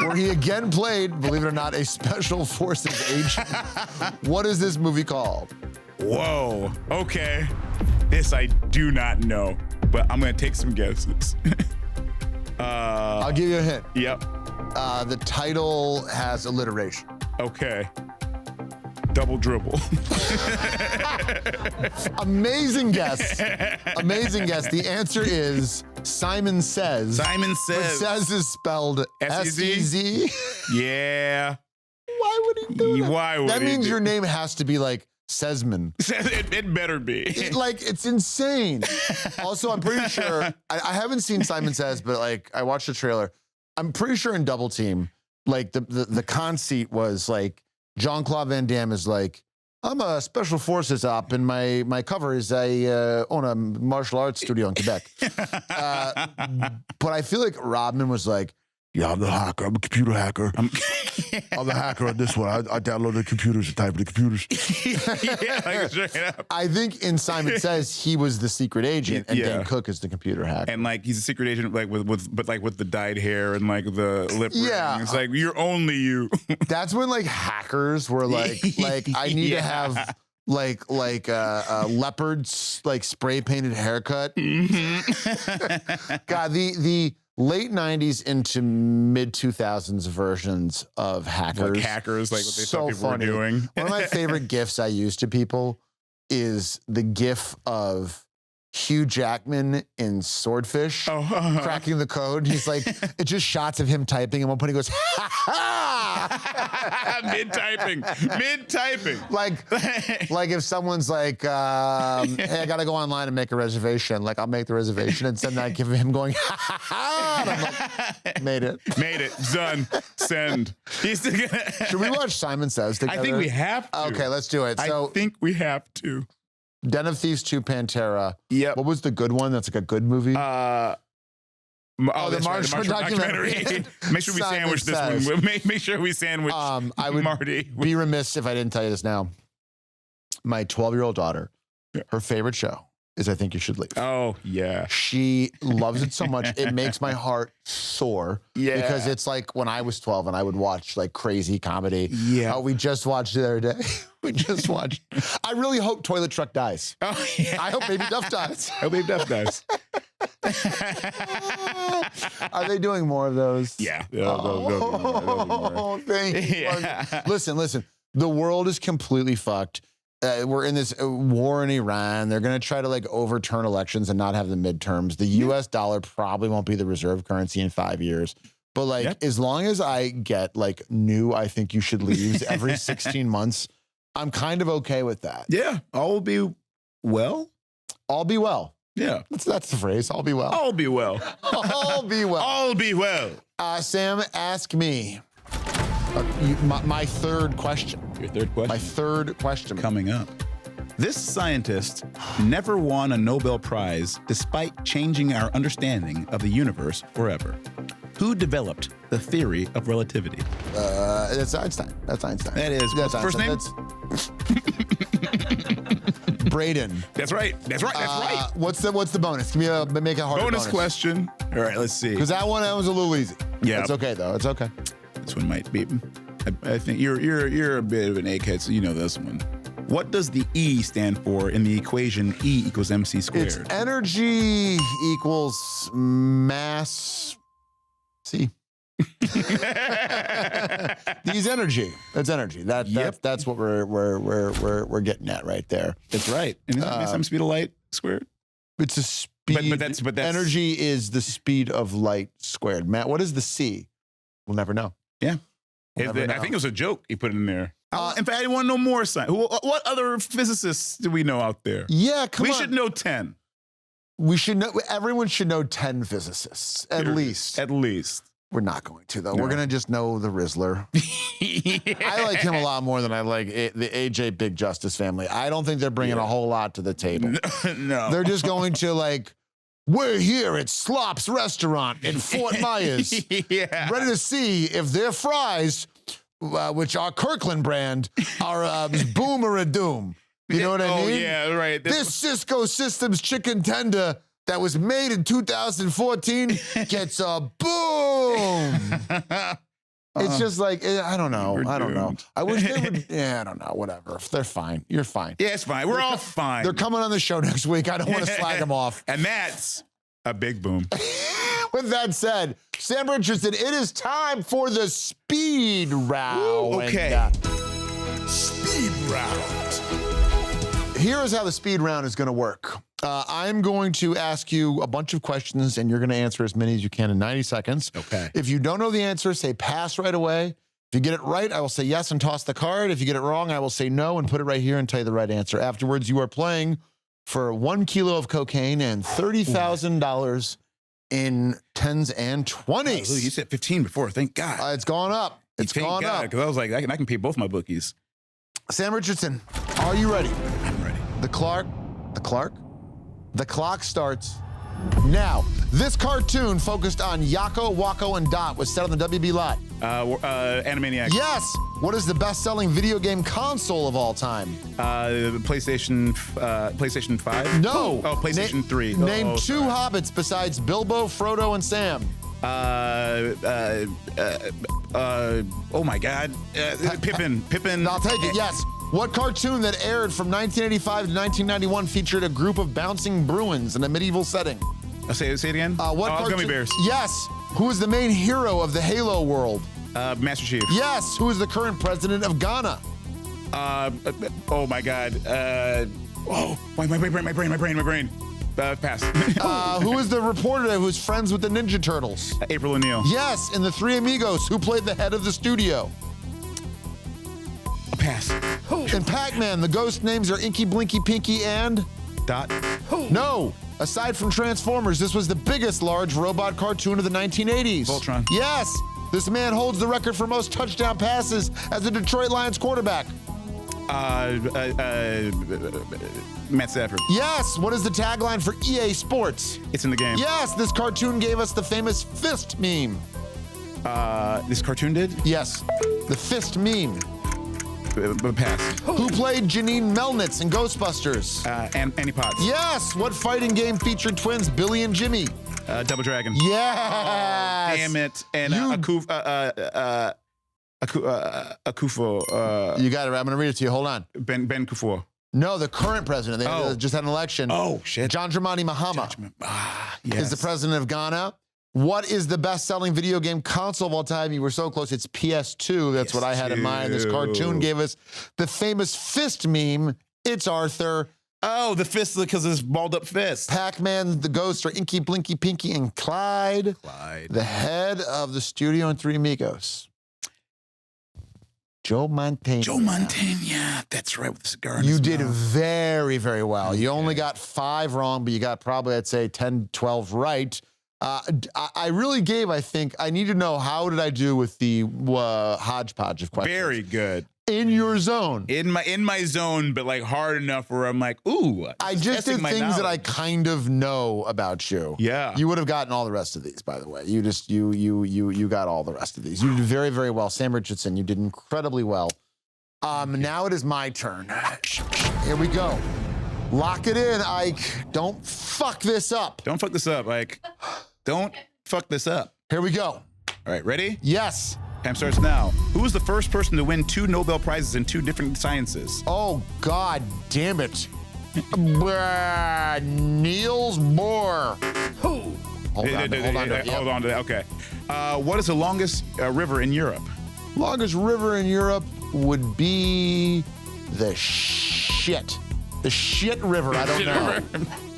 where he again played, believe it or not, a special forces agent. What is this movie called? Whoa. Okay. This I do not know, but I'm going to take some guesses. I'll give you a hint. Yep. The title has alliteration. Okay. Double dribble. Amazing guess. The answer is Simon Says. Simon Says. But Says is spelled S-E-Z. Yeah. Why would he do that? Why would that he means do? Your name has to be like Sesman. It better be. It's insane. Also, I'm pretty sure, I haven't seen Simon Says, but like I watched the trailer. I'm pretty sure in Double Team, like the conceit was like, Jean-Claude Van Damme is like, I'm a special forces op, and my cover is I own a martial arts studio in Quebec. But I feel like Rodman was like, yeah, I'm the hacker. I'm a computer hacker. I'm the hacker on this one. I download the computers and type in the computers. Yeah, like straight up. I think in Simon Says he was the secret agent, and Dan Cook is the computer hacker. And like he's a secret agent, like with the dyed hair and like the lip ring. It's like you're only you. That's when like hackers were like I need to have like a leopard's like spray painted haircut. Mm-hmm. God, the late 90s into mid 2000s versions of hackers. Like hackers, like what they thought people were doing. One of my favorite gifs I use to people is the gif of Hugh Jackman in Swordfish cracking the code. He's like, it's just shots of him typing, and one point he goes, ha ha! Mid-typing. Like if someone's like, hey, I gotta go online and make a reservation. Like I'll make the reservation and send that gif of him going, ha ha ha! And I'm like, made it. Done. Send. Should we watch Simon Says together? I think we have to. Okay, let's do it. So I think we have to. Den of Thieves 2 Pantera. Yep. What was the good one? That's like a good movie. The Martian documentary. Make sure we sandwich this one. Make sure we sandwich I would Marty. Be remiss if I didn't tell you this now. My 12-year-old daughter, her favorite show is I Think You Should Leave. Oh, yeah. She loves it so much. It makes my heart soar. Yeah. Because it's like when I was 12 and I would watch like crazy comedy. Yeah. We just watched the other day. I really hope Toilet Truck dies. Oh, yeah. I hope Baby Duff dies. I hope Baby Duff dies. Are they doing more of those? Yeah. Thank you. Yeah. Listen. The world is completely fucked. We're in this war in Iran. They're going to try to like overturn elections and not have the midterms. The US dollar probably won't be the reserve currency in 5 years. But like, as long as I get like new, I Think You Should Leave every 16 months, I'm kind of okay with that. Yeah. All will be well. All be well. Yeah. That's the phrase. All be well. All be well. All be well. All be well. Sam, ask me my third question. Your third question? My third question. Coming up. This scientist never won a Nobel Prize despite changing our understanding of the universe forever. Who developed the theory of relativity? That's Einstein. That's Einstein. That is. That's First Einstein. name? Braden. That's right. That's right. That's right. What's the bonus? Give me make a harder bonus. Question. All right, let's see. Because that was a little easy. Yeah. It's okay though. It's okay. This one might be. I think you're a bit of an egghead, so you know this one. What does the E stand for in the equation E equals MC squared? It's energy equals mass C. D's energy. That's energy. That's what we're getting at right there. That's right. And isn't it some speed of light squared? It's a speed. But that's energy is the speed of light squared. Matt, what is the C? We'll never know. Yeah. We'll never know. I think it was a joke he put in there. In fact, I want to know more science. What other physicists do we know out there? Yeah, come on. We should know 10. We should know. Everyone should know 10 physicists at least. At least. We're not going to though. No. We're gonna just know the Rizzler. I like him a lot more than I like the AJ Big Justice family. I don't think they're bringing a whole lot to the table. No. They're just going to like, we're here at Slop's Restaurant in Fort Myers, ready to see if their fries, which are Kirkland brand, are boom or a doom. You know what I mean? Oh, yeah, right. This Cisco Systems chicken tender that was made in 2014 gets a boom. It's just like, I don't know. I don't know. I wish they would, I don't know, whatever. They're fine. You're fine. Yeah, it's fine. We're all fine. They're coming on the show next week. I don't want to slag them off. And that's a big boom. With that said, Sam Richardson, it is time for the speed round. Ooh, okay. Speed round. Here is how the speed round is going to work. I'm going to ask you a bunch of questions, and you're going to answer as many as you can in 90 seconds. Okay. If you don't know the answer, say pass right away. If you get it right, I will say yes and toss the card. If you get it wrong, I will say no and put it right here and tell you the right answer. Afterwards, you are playing for 1 kilo of cocaine and $30,000 in 10s and 20s. Oh, you said 15 before. Thank God. It's gone up. It's gone up. Because I was like, I can pay both my bookies. Sam Richardson, are you ready? I'm ready. The clock starts now. This cartoon focused on Yakko, Wakko, and Dot was set on the WB lot. Animaniacs. Yes. What is the best-selling video game console of all time? PlayStation 5? No. Oh, PlayStation 3. Name two hobbits besides Bilbo, Frodo, and Sam. Oh my God. Pippin. I'll take it, yes. What cartoon that aired from 1985 to 1991 featured a group of bouncing Bruins in a medieval setting? Say it again. Gummy Bears. Yes. Who is the main hero of the Halo world? Master Chief. Yes. Who is the current president of Ghana? Oh my God. My brain. Pass. Who is the reporter who's friends with the Ninja Turtles? April O'Neil. Yes. In the Three Amigos, who played the head of the studio? Pass. In Pac-Man, the ghost names are Inky, Blinky, Pinky, and? Dot. No. Aside from Transformers, this was the biggest large robot cartoon of the 1980s. Voltron. Yes. This man holds the record for most touchdown passes as a Detroit Lions quarterback. Matt Stafford. Yes. What is the tagline for EA Sports? It's in the game. Yes. This cartoon gave us the famous fist meme. This cartoon did? Yes. The fist meme. Pass. Who played Janine Melnitz in Ghostbusters? Annie Potts. Yes. What fighting game featured twins Billy and Jimmy? Double Dragon. Yes. Damn it. And Akufo. You got it. I'm going to read it to you. Hold on. Ben Kufuor. No, the current president. They just had an election. Oh, shit. John Dramani Mahama Yes. is the president of Ghana. What is the best-selling video game console of all time? You were so close. It's PS2. That's what I had in mind. This cartoon gave us the famous fist meme. It's Arthur. Oh, the fist because of his balled up fist. Pac-Man, the ghosts are Inky, Blinky, Pinky, and Clyde. The head of the studio in Three Amigos. Joe Montana. Joe Montana. That's right, with the cigar in You his did mouth. very, very well. You only got 5 wrong, but you got probably, I'd say, 10, 12 right. I really gave, I think, I need to know, how did I do with the hodgepodge of questions? Very good. In your zone. In my zone, but like hard enough where I'm like, ooh. I just did things that I kind of know about you. Yeah. You would have gotten all the rest of these, by the way. You got all the rest of these. You did very, very well. Sam Richardson, you did incredibly well. Now it is my turn. Here we go. Lock it in, Ike. Don't fuck this up. Don't fuck this up, Ike. Don't fuck this up. Here we go. All right, ready? Yes. Time starts now. Who was the first person to win 2 Nobel Prizes in 2 different sciences? Oh, God damn it. Niels Bohr. Who? Hold on to it. Hold on to that. Okay. What is the longest river in Europe? Longest river in Europe would be the shit. The shit river. I don't know.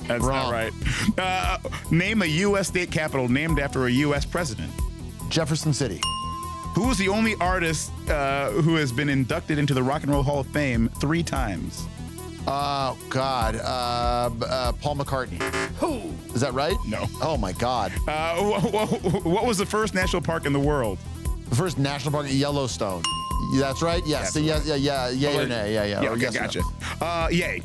That's Wrong. not right. Name a U.S. state capital named after a U.S. president. Jefferson City. Who is the only artist who has been inducted into the Rock and Roll Hall of Fame 3 times? Oh, God. Paul McCartney. Who? Is that right? No. Oh, my God. What was the first national park in the world? The first national park, Yellowstone. That's right? Yes. That's Yeah, or nay. Yeah. Okay, yes, gotcha. No. Yay.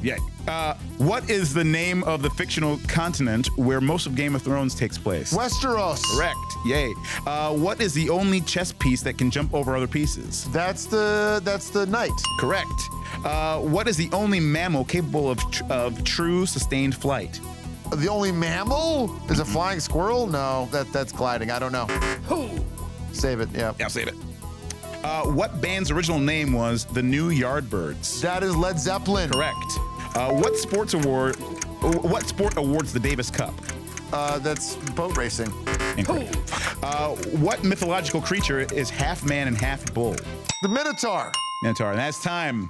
What is the name of the fictional continent where most of Game of Thrones takes place? Westeros. Correct. Yay. What is the only chess piece that can jump over other pieces? That's the knight. Correct. What is the only mammal capable of true sustained flight? The only mammal is a flying squirrel? No, that's gliding. I don't know. Who? Save it. Yeah. Yeah, save it. What band's original name was the New Yardbirds? That is Led Zeppelin. Correct. What sport awards the Davis Cup? That's boat racing. Incorrect. What mythological creature is half man and half bull? The Minotaur. Minotaur. And that's time.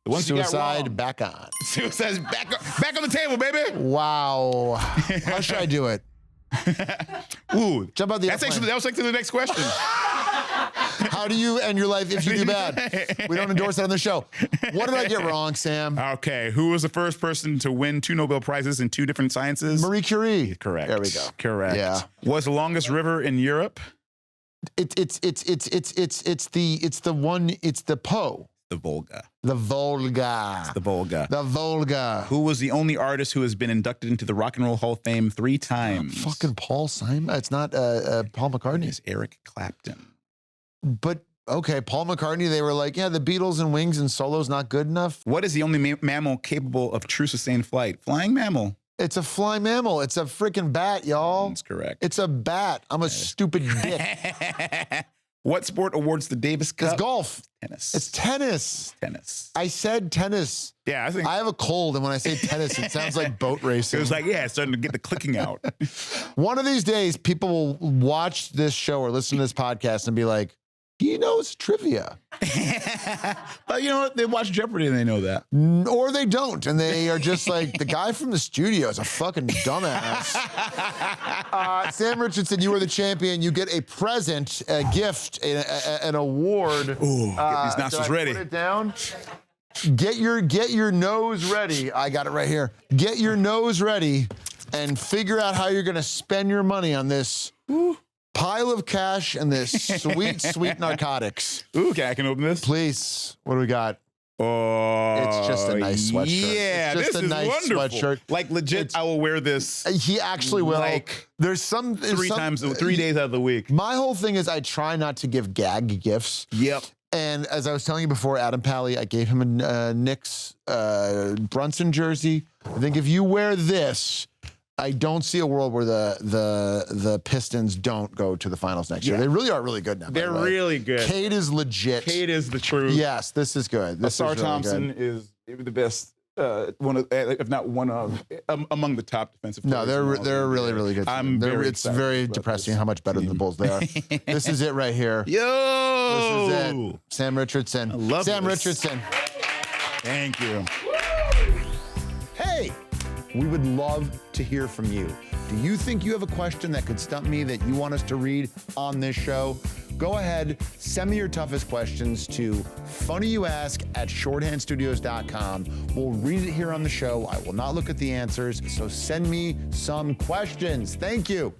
The ones you got Suicide wrong. back on. Suicide's back on the table, baby. Wow. How should I do it? Ooh, Jump out the that was like the next question. How do you end your life if you do bad? We don't endorse that on the show. What did I get wrong, Sam? Okay, who was the first person to win 2 Nobel Prizes in 2 different sciences? Marie Curie. Correct. There we go. Correct. Yeah. What's the longest river in Europe? It's the Po. The Volga. The Volga. The Volga. The Volga. Who was the only artist who has been inducted into the Rock and Roll Hall of Fame 3 times? Fucking Paul Simon. It's not Paul McCartney. It's Eric Clapton. But okay, Paul McCartney. They were like, yeah, the Beatles and Wings and solo's not good enough. What is the only mammal capable of true sustained flight? Flying mammal. It's a fly mammal. It's a freaking bat, y'all. That's correct. It's a bat. I'm a stupid dick. What sport awards the Davis Cup? It's golf. Tennis. It's tennis. Tennis. I said tennis. Yeah, I think I have a cold, and when I say tennis, it sounds like boat racing. it was like, yeah, it's starting to get the clicking out. One of these days, people will watch this show or listen to this podcast and be like, he knows trivia. But you know what? They watch Jeopardy and they know that. Or they don't, and they are just like, the guy from the studio is a fucking dumbass. Sam Richardson, you are the champion. You get a present, a gift, an award. Ooh, get these nostrils ready. Put it down. Get your nose ready. I got it right here. Get your nose ready and figure out how you're going to spend your money on this pile of cash and this sweet, sweet narcotics. Ooh, okay, I can open this. Please. What do we got? Oh, It's just a nice sweatshirt. Yeah, It's just this a is nice wonderful. sweatshirt. Like legit, I will wear this He actually will. Like There's some 3 days out of the week. My whole thing is I try not to give gag gifts. Yep. And as I was telling you before, Adam Pally, I gave him a Knicks Brunson jersey. I think if you wear this, I don't see a world where the Pistons don't go to the finals next year. They really are really good now. They're really good. Cade is legit. Cade is the truth. Yes, this is good. This Asar is really Thompson good. is the best. One of, if not one of, among the top defensive No, players. they're really, really good. It's very depressing how much better than the Bulls they are. This is it right here. Yo! This is it. Sam Richardson. I love Sam this. Richardson. Thank you. Hey, we would love to hear from you. Do you think you have a question that could stump me that you want us to read on this show? go ahead, send me your toughest questions to funnyyouask@shorthandstudios.com. We'll read it here on the show. I will not look at the answers, so send me some questions. Thank you.